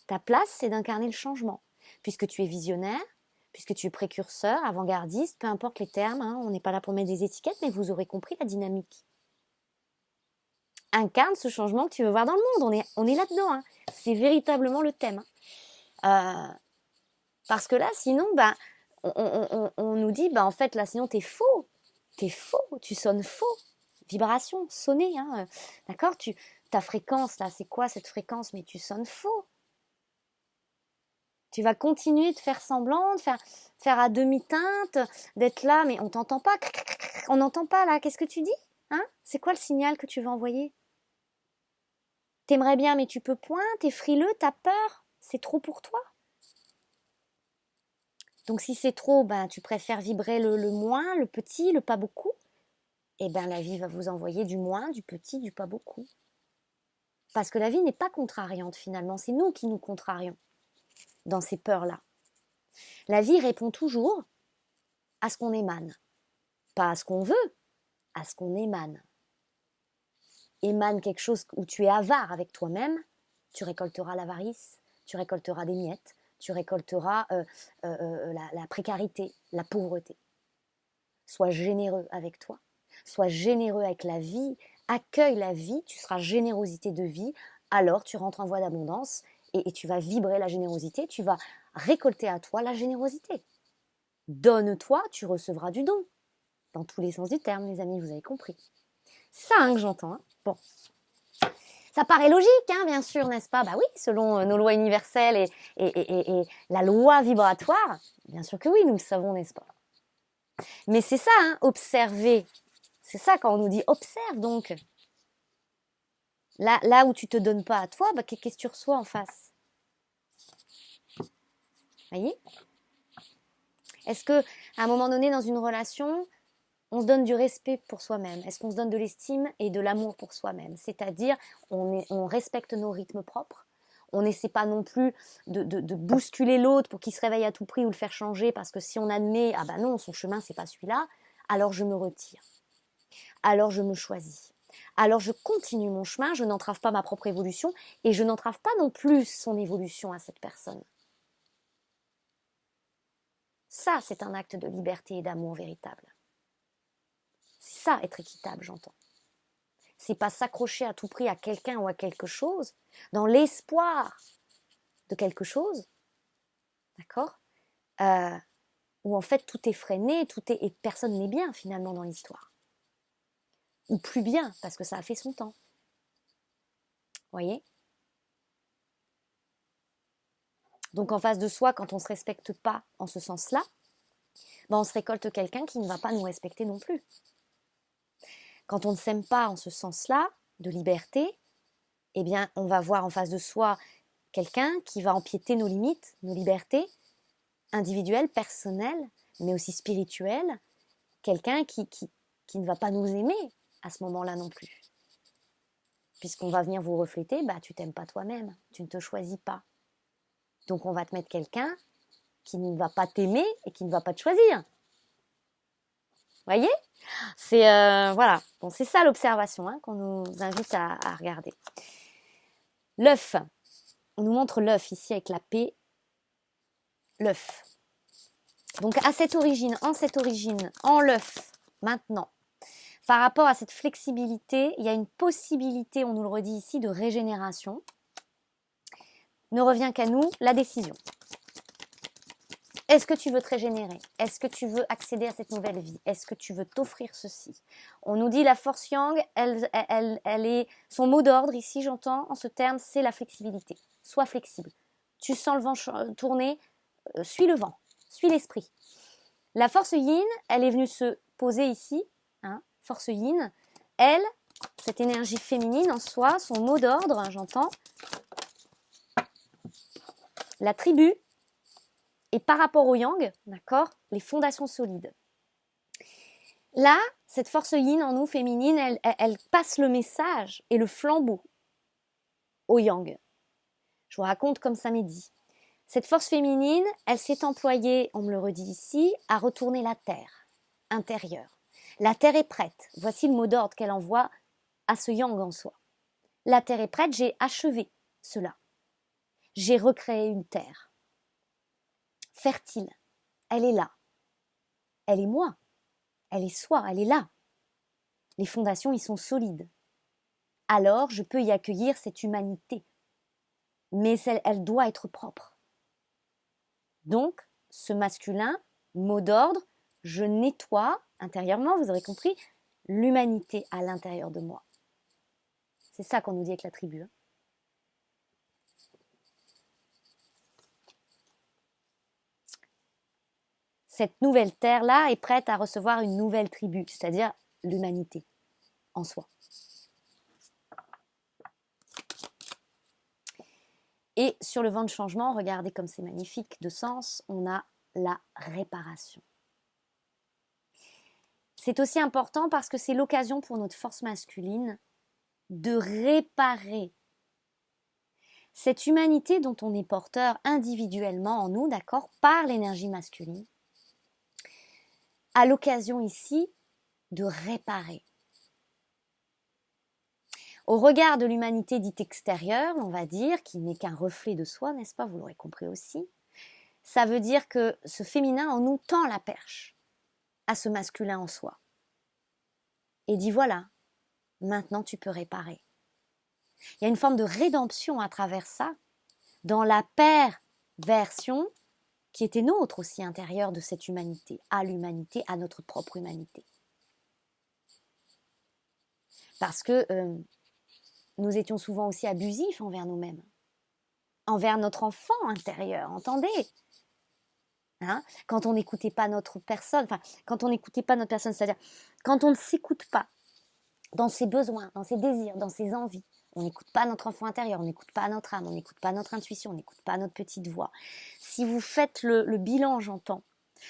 Ta place, c'est d'incarner le changement, puisque tu es visionnaire, puisque tu es précurseur, avant-gardiste, peu importe les termes, hein, on n'est pas là pour mettre des étiquettes, mais vous aurez compris la dynamique. Incarne ce changement que tu veux voir dans le monde, on est là-dedans, hein. C'est véritablement le thème. Parce que là, sinon, bah, on nous dit, bah, en fait, là, sinon, t'es faux, tu sonnes faux. Vibration, sonner, hein, d'accord, ta fréquence, là, c'est quoi cette fréquence? Mais tu sonnes faux. Tu vas continuer de faire semblant, de faire à demi-teinte, d'être là, mais on t'entend pas. On n'entend pas là. Qu'est-ce que tu dis, hein? C'est quoi le signal que tu veux envoyer? T'aimerais bien, mais tu peux point. T'es frileux, t'as peur. C'est trop pour toi. Donc si c'est trop, ben tu préfères vibrer le moins, le petit, le pas beaucoup. Et ben la vie va vous envoyer du moins, du petit, du pas beaucoup. Parce que la vie n'est pas contrariante finalement. C'est nous qui nous contrarions dans ces peurs-là. La vie répond toujours à ce qu'on émane. Pas à ce qu'on veut, à ce qu'on émane. Émane quelque chose où tu es avare avec toi-même, tu récolteras l'avarice, tu récolteras des miettes, tu récolteras la précarité, la pauvreté. Sois généreux avec toi, sois généreux avec la vie, accueille la vie, tu seras générosité de vie, alors tu rentres en voie d'abondance et tu vas vibrer la générosité, tu vas récolter à toi la générosité. Donne-toi, tu recevras du don. Dans tous les sens du terme, les amis, vous avez compris. C'est ça que j'entends. Hein. Bon. Ça paraît logique, hein, bien sûr, n'est-ce pas? Bah oui, selon nos lois universelles et la loi vibratoire, bien sûr que oui, nous le savons, n'est-ce pas? Mais c'est ça, hein, observer. C'est ça quand on nous dit observe donc. Là où tu te donnes pas à toi, bah, qu'est-ce que tu reçois en face? Voyez? Est-ce que à un moment donné dans une relation, on se donne du respect pour soi-même? Est-ce qu'on se donne de l'estime et de l'amour pour soi-même? C'est-à-dire, on respecte nos rythmes propres. On n'essaie pas non plus de bousculer l'autre pour qu'il se réveille à tout prix ou le faire changer parce que si on admet, ah ben non, son chemin, c'est pas celui-là, alors je me retire. Alors je me choisis. Alors je continue mon chemin, je n'entrave pas ma propre évolution et je n'entrave pas non plus son évolution à cette personne. Ça, c'est un acte de liberté et d'amour véritable. C'est ça, être équitable, j'entends. C'est pas s'accrocher à tout prix à quelqu'un ou à quelque chose, dans l'espoir de quelque chose, d'accord où en fait tout est freiné, et personne n'est bien finalement dans l'histoire. Ou plus bien, parce que ça a fait son temps. Vous voyez? Donc en face de soi, quand on ne se respecte pas en ce sens-là, ben on se récolte quelqu'un qui ne va pas nous respecter non plus. Quand on ne s'aime pas en ce sens-là, de liberté, eh bien on va voir en face de soi quelqu'un qui va empiéter nos limites, nos libertés individuelles, personnelles, mais aussi spirituelles, quelqu'un qui ne va pas nous aimer à ce moment-là non plus. Puisqu'on va venir vous refléter, bah tu t'aimes pas toi-même, tu ne te choisis pas. Donc on va te mettre quelqu'un qui ne va pas t'aimer et qui ne va pas te choisir. Voyez? C'est voilà. Bon, c'est ça l'observation hein, qu'on nous invite à regarder. L'œuf. On nous montre l'œuf ici avec la P. L'œuf. Donc à cette origine, en l'œuf, maintenant, par rapport à cette flexibilité, il y a une possibilité, on nous le redit ici, de régénération. Ne revient qu'à nous la décision. Est-ce que tu veux te régénérer? Est-ce que tu veux accéder à cette nouvelle vie? Est-ce que tu veux t'offrir ceci? On nous dit la force yang, elle est son mot d'ordre ici, j'entends, en ce terme, c'est la flexibilité. Sois flexible. Tu sens le vent tourner, suis le vent, suis l'esprit. La force yin, elle est venue se poser ici, hein, force yin. Elle, cette énergie féminine en soi, son mot d'ordre, j'entends, la tribu, et par rapport au yang, d'accord, les fondations solides. Là, cette force yin en nous, féminine, elle passe le message et le flambeau au yang. Je vous raconte comme ça m'est dit. Cette force féminine, elle s'est employée, on me le redit ici, à retourner la terre intérieure. La terre est prête. Voici le mot d'ordre qu'elle envoie à ce yang en soi. La terre est prête, j'ai achevé cela. J'ai recréé une terre fertile. Elle est là. Elle est moi. Elle est soi, elle est là. Les fondations y sont solides. Alors, je peux y accueillir cette humanité. Mais elle doit être propre. Donc, ce masculin, mot d'ordre, je nettoie intérieurement, vous aurez compris, l'humanité à l'intérieur de moi. C'est ça qu'on nous dit avec la tribu. Hein. Cette nouvelle terre-là est prête à recevoir une nouvelle tribu, c'est-à-dire l'humanité en soi. Et sur le vent de changement, regardez comme c'est magnifique de sens, on a la réparation. C'est aussi important parce que c'est l'occasion pour notre force masculine de réparer cette humanité dont on est porteur individuellement en nous, d'accord, par l'énergie masculine, à l'occasion ici de réparer. Au regard de l'humanité dite extérieure, on va dire, qui n'est qu'un reflet de soi, n'est-ce pas, vous l'aurez compris aussi, ça veut dire que ce féminin en nous tend la perche à ce masculin en soi. Et dit voilà, maintenant tu peux réparer. Il y a une forme de rédemption à travers ça, dans la perversion qui était nôtre aussi intérieure de cette humanité, à notre propre humanité. Parce que nous étions souvent aussi abusifs envers nous-mêmes, envers notre enfant intérieur, entendez, hein, quand on n'écoutait pas notre personne, c'est-à-dire quand on ne s'écoute pas dans ses besoins, dans ses désirs, dans ses envies, on n'écoute pas notre enfant intérieur, on n'écoute pas notre âme, on n'écoute pas notre intuition, on n'écoute pas notre petite voix. Si vous faites le bilan, j'entends,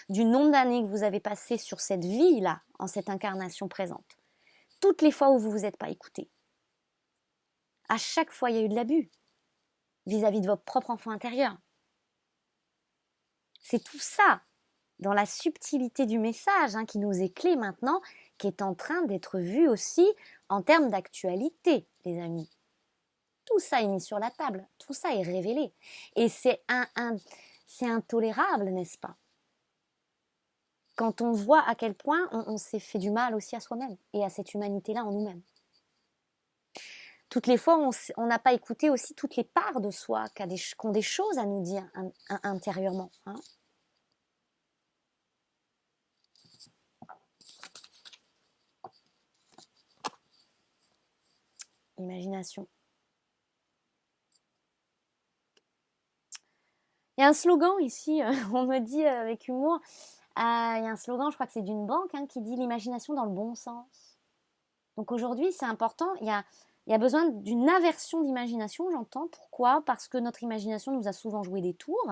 du nombre d'années que vous avez passé sur cette vie-là, en cette incarnation présente, toutes les fois où vous ne vous êtes pas écouté, à chaque fois il y a eu de l'abus vis-à-vis de votre propre enfant intérieur. C'est tout ça, dans la subtilité du message, qui nous est clé maintenant, qui est en train d'être vu aussi en termes d'actualité, les amis. Tout ça est mis sur la table, tout ça est révélé. Et c'est intolérable, n'est-ce pas? Quand on voit à quel point on s'est fait du mal aussi à soi-même et à cette humanité-là en nous-mêmes. Toutes les fois, on n'a pas écouté aussi toutes les parts de soi qui ont des choses à nous dire intérieurement. Imagination. Il y a un slogan ici, on me dit avec humour, il y a un slogan, je crois que c'est d'une banque, qui dit l'imagination dans le bon sens. Donc aujourd'hui, c'est important, il y a besoin d'une aversion d'imagination, j'entends. Pourquoi? Parce que notre imagination nous a souvent joué des tours,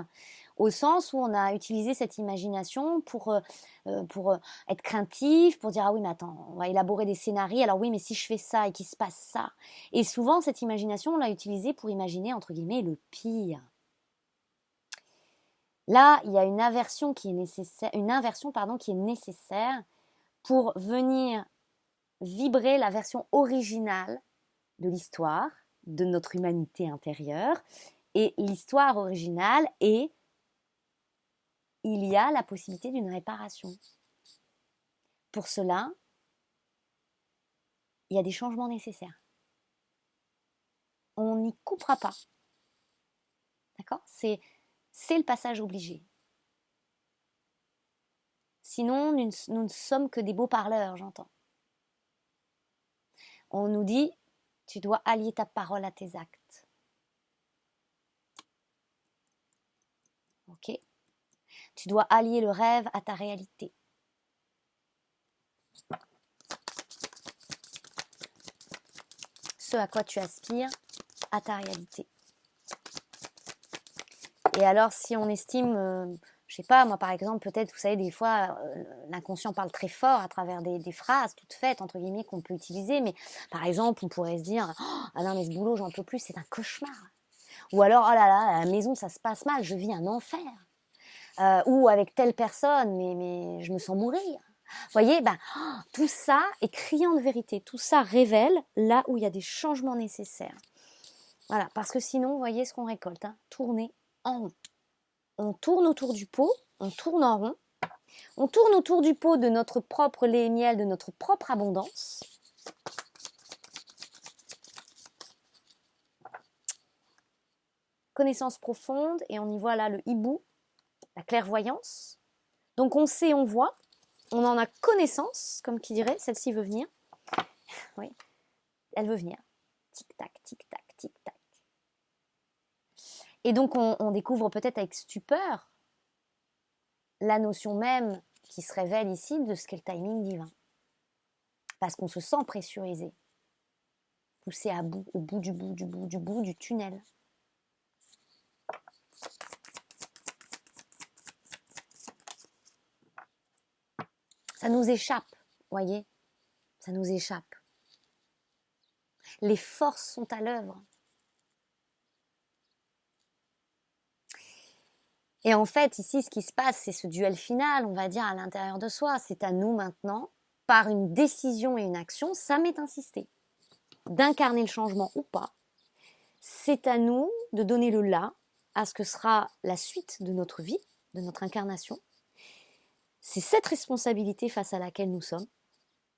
au sens où on a utilisé cette imagination pour être craintif, pour dire « Ah oui, mais attends, on va élaborer des scénarios, alors oui, mais si je fais ça et qu'il se passe ça ». Et souvent, cette imagination, on l'a utilisée pour imaginer, entre guillemets, le pire. Là, il y a une inversion qui est nécessaire pour venir vibrer la version originale de l'histoire, de notre humanité intérieure. Et l'histoire originale est, il y a la possibilité d'une réparation. Pour cela, il y a des changements nécessaires. On n'y coupera pas. D'accord ? C'est le passage obligé. Sinon, nous ne sommes que des beaux parleurs, j'entends. On nous dit, tu dois allier ta parole à tes actes. Ok ? Tu dois allier le rêve à ta réalité. Ce à quoi tu aspires à ta réalité. Et alors, si on estime, je sais pas, moi par exemple, peut-être, vous savez, des fois, l'inconscient parle très fort à travers des phrases toutes faites, entre guillemets, qu'on peut utiliser, mais par exemple, on pourrait se dire, ah non, mais ce boulot, j'en peux plus, c'est un cauchemar. Ou alors, oh là là, à la maison, ça se passe mal, je vis un enfer. Ou avec telle personne, mais je me sens mourir. Vous voyez, tout ça est criant de vérité, tout ça révèle là où il y a des changements nécessaires. Voilà, parce que sinon, vous voyez ce qu'on récolte, tourner en rond. On tourne autour du pot, on tourne en rond, on tourne autour du pot de notre propre lait et miel, de notre propre abondance. Connaissance profonde, et on y voit là le hibou, la clairvoyance. Donc on sait, on voit, on en a connaissance, comme qui dirait, celle-ci veut venir. Oui, elle veut venir. Tic-tac, tic-tac, tic-tac. Et donc on découvre peut-être avec stupeur la notion même qui se révèle ici de ce qu'est le timing divin. Parce qu'on se sent pressurisé, poussé à bout, au bout du tunnel. Ça nous échappe, voyez, ça nous échappe. Les forces sont à l'œuvre. Et en fait, ici, ce qui se passe, c'est ce duel final, on va dire, à l'intérieur de soi. C'est à nous maintenant, par une décision et une action, ça m'est insisté, d'incarner le changement ou pas. C'est à nous de donner le là à ce que sera la suite de notre vie, de notre incarnation. C'est cette responsabilité face à laquelle nous sommes.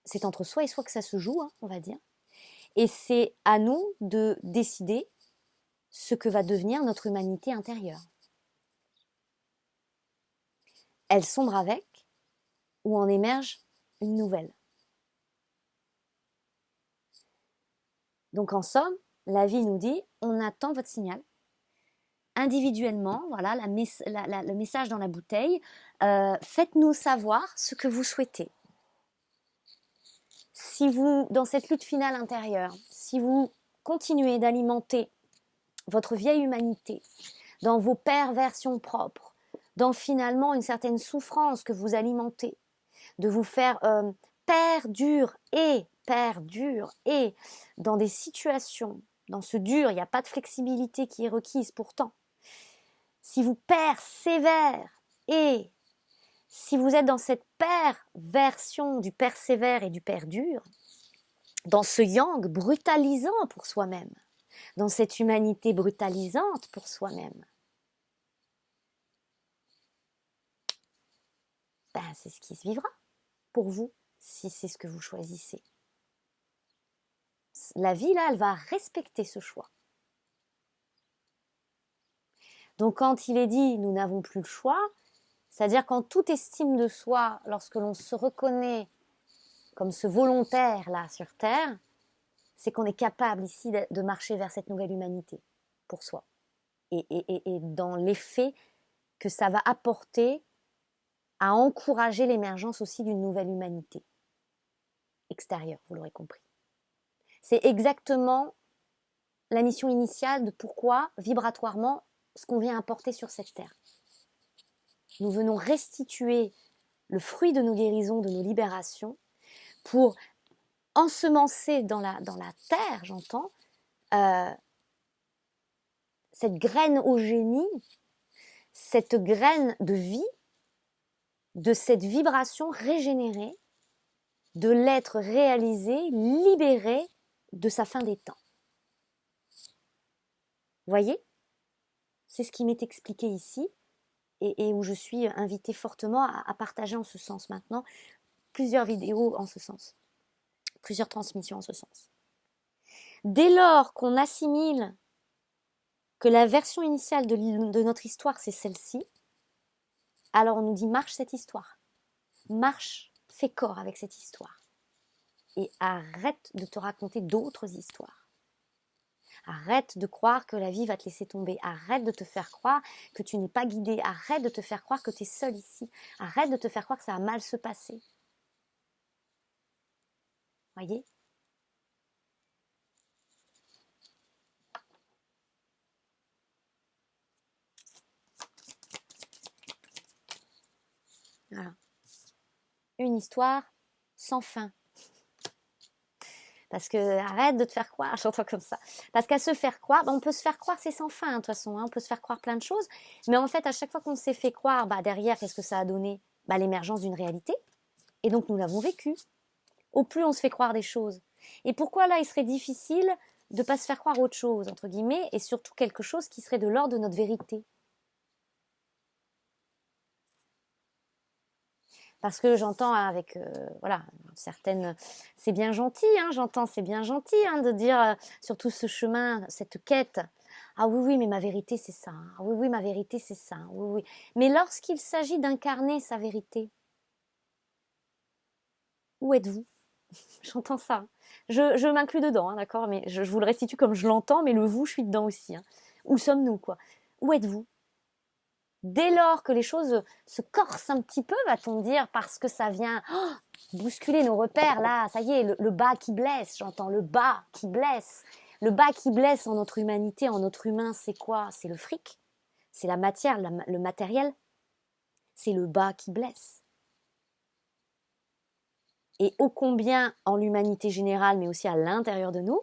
C'est entre soi et soi que ça se joue, on va dire. Et c'est à nous de décider ce que va devenir notre humanité intérieure. elle sombre avec ou en émerge une nouvelle. Donc en somme, la vie nous dit, on attend votre signal. Individuellement, voilà le message dans la bouteille, faites-nous savoir ce que vous souhaitez. Si vous, dans cette lutte finale intérieure, si vous continuez d'alimenter votre vieille humanité dans vos perversions propres, dans finalement une certaine souffrance que vous alimentez, de vous faire perdure et dans des situations, dans ce dur, il n'y a pas de flexibilité qui est requise pourtant. Si vous persévérez et si vous êtes dans cette perversion du persévère et du perdure, dans ce yang brutalisant pour soi-même, dans cette humanité brutalisante pour soi-même, ben, c'est ce qui se vivra pour vous, si c'est ce que vous choisissez. La vie, là, elle va respecter ce choix. Donc quand il est dit « nous n'avons plus le choix », c'est-à-dire qu'en toute estime de soi, lorsque l'on se reconnaît comme ce volontaire là sur Terre, c'est qu'on est capable ici de marcher vers cette nouvelle humanité pour soi. Et dans l'effet que ça va apporter à encourager l'émergence aussi d'une nouvelle humanité extérieure, vous l'aurez compris. C'est exactement la mission initiale de pourquoi, vibratoirement, ce qu'on vient apporter sur cette terre. Nous venons restituer le fruit de nos guérisons, de nos libérations, pour ensemencer dans la terre, j'entends, cette graine au génie, cette graine de vie, de cette vibration régénérée, de l'être réalisé, libéré de sa fin des temps. Voyez ? C'est ce qui m'est expliqué ici et où je suis invitée fortement à partager en ce sens maintenant plusieurs vidéos en ce sens, plusieurs transmissions en ce sens. Dès lors qu'on assimile que la version initiale de notre histoire c'est celle-ci, alors on nous dit marche cette histoire, marche, fais corps avec cette histoire et arrête de te raconter d'autres histoires. Arrête de croire que la vie va te laisser tomber. Arrête de te faire croire que tu n'es pas guidé. Arrête de te faire croire que tu es seul ici. Arrête de te faire croire que ça va mal se passer. Voyez ? Voilà. Une histoire sans fin. Parce que arrête de te faire croire, j'entends comme ça. Parce qu'à se faire croire, on peut se faire croire, c'est sans fin de toute façon, on peut se faire croire plein de choses. Mais en fait, à chaque fois qu'on s'est fait croire, derrière, qu'est-ce que ça a donné ? L'émergence d'une réalité. Et donc, nous l'avons vécu. Au plus on se fait croire des choses. Et pourquoi là, il serait difficile de ne pas se faire croire autre chose, entre guillemets, et surtout quelque chose qui serait de l'ordre de notre vérité ? Parce que j'entends avec, certaines... C'est bien gentil, j'entends, c'est bien gentil de dire sur tout ce chemin, cette quête. Ah oui, mais ma vérité, c'est ça. Ah oui, ma vérité, c'est ça. Oui. Mais lorsqu'il s'agit d'incarner sa vérité, où êtes-vous ? J'entends ça. Je m'inclus dedans, d'accord ? Mais je vous le restitue comme je l'entends, mais le vous, je suis dedans aussi. Où sommes-nous, quoi ? Où êtes-vous ? Dès lors que les choses se corsent un petit peu, va-t-on dire, parce que ça vient bousculer nos repères, là, ça y est, le bas qui blesse, j'entends, le bas qui blesse. Le bas qui blesse en notre humanité, en notre humain, c'est quoi ? C'est le fric, c'est la matière, le matériel, c'est le bas qui blesse. Et ô combien, en l'humanité générale, mais aussi à l'intérieur de nous,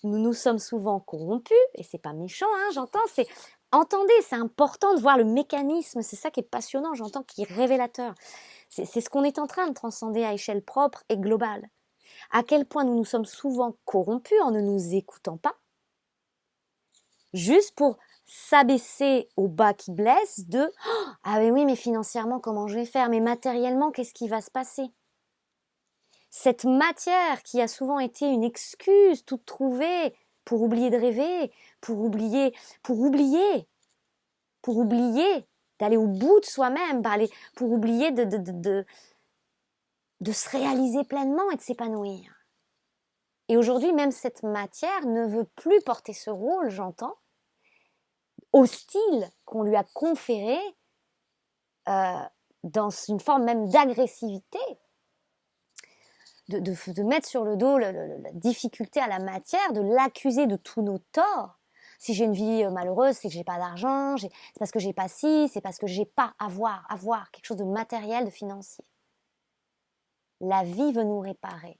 nous sommes souvent corrompus, et c'est pas méchant, j'entends, c'est... Entendez, c'est important de voir le mécanisme, c'est ça qui est passionnant, j'entends, qui est révélateur. C'est ce qu'on est en train de transcender à échelle propre et globale. À quel point nous sommes souvent corrompus en ne nous écoutant pas, juste pour s'abaisser au bas qui blesse de « Ah mais oui, mais financièrement, comment je vais faire ? Mais matériellement, qu'est-ce qui va se passer ?» Cette matière qui a souvent été une excuse toute trouvée pour oublier de rêver, pour oublier d'aller au bout de soi-même, pour oublier de se réaliser pleinement et de s'épanouir. Et aujourd'hui, même cette matière ne veut plus porter ce rôle, j'entends, hostile qu'on lui a conféré dans une forme même d'agressivité, de mettre sur le dos la difficulté à la matière, de l'accuser de tous nos torts. Si j'ai une vie malheureuse, c'est que j'ai pas d'argent, c'est parce que j'ai pas ci, c'est parce que j'ai pas avoir quelque chose de matériel, de financier. La vie veut nous réparer.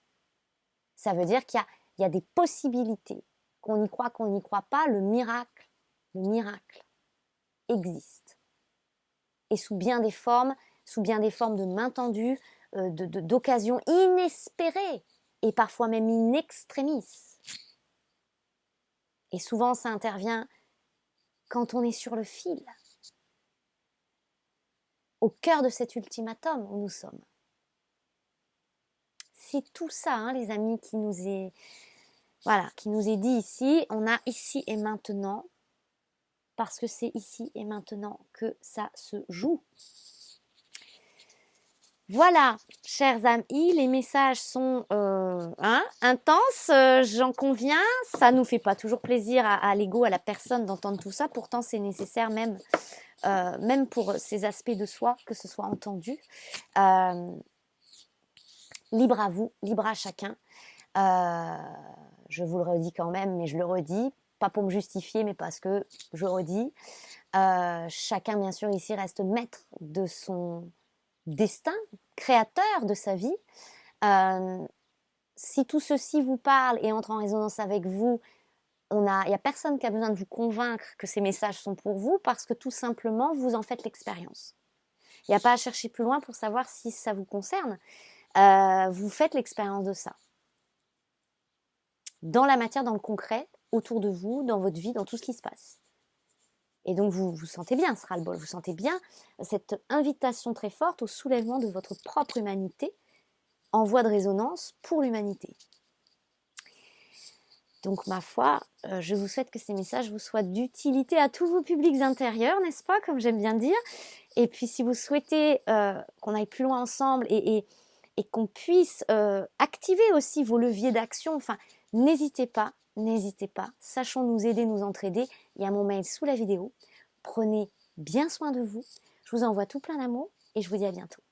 Ça veut dire qu'il y a des possibilités. Qu'on y croit, qu'on n'y croit pas, le miracle existe. Et sous bien des formes de main tendue, d'occasions inespérées et parfois même in extremis. Et souvent, ça intervient quand on est sur le fil, au cœur de cet ultimatum où nous sommes. C'est tout ça, hein, les amis, qui nous est dit ici. On a ici et maintenant, parce que c'est ici et maintenant que ça se joue. Voilà, chers amis, les messages sont intenses, j'en conviens. Ça nous fait pas toujours plaisir à l'ego, à la personne d'entendre tout ça. Pourtant, c'est nécessaire même pour ces aspects de soi que ce soit entendu. Libre à vous, libre à chacun. Je vous le redis quand même, mais je le redis, pas pour me justifier, mais parce que je redis. Chacun, bien sûr, ici reste maître de son destin, créateur de sa vie. Si tout ceci vous parle et entre en résonance avec vous, il n'y a personne qui a besoin de vous convaincre que ces messages sont pour vous, parce que tout simplement, vous en faites l'expérience. Il n'y a pas à chercher plus loin pour savoir si ça vous concerne. Vous faites l'expérience de ça. Dans la matière, dans le concret, autour de vous, dans votre vie, dans tout ce qui se passe. Et donc, vous sentez bien ce ras-le-bol, vous sentez bien cette invitation très forte au soulèvement de votre propre humanité en voie de résonance pour l'humanité. Donc, ma foi, je vous souhaite que ces messages vous soient d'utilité à tous vos publics intérieurs, n'est-ce pas, comme j'aime bien dire. Et puis, si vous souhaitez qu'on aille plus loin ensemble et qu'on puisse activer aussi vos leviers d'action, enfin, n'hésitez pas, sachons nous aider, nous entraider. Il y a mon mail sous la vidéo. Prenez bien soin de vous. Je vous envoie tout plein d'amour et je vous dis à bientôt.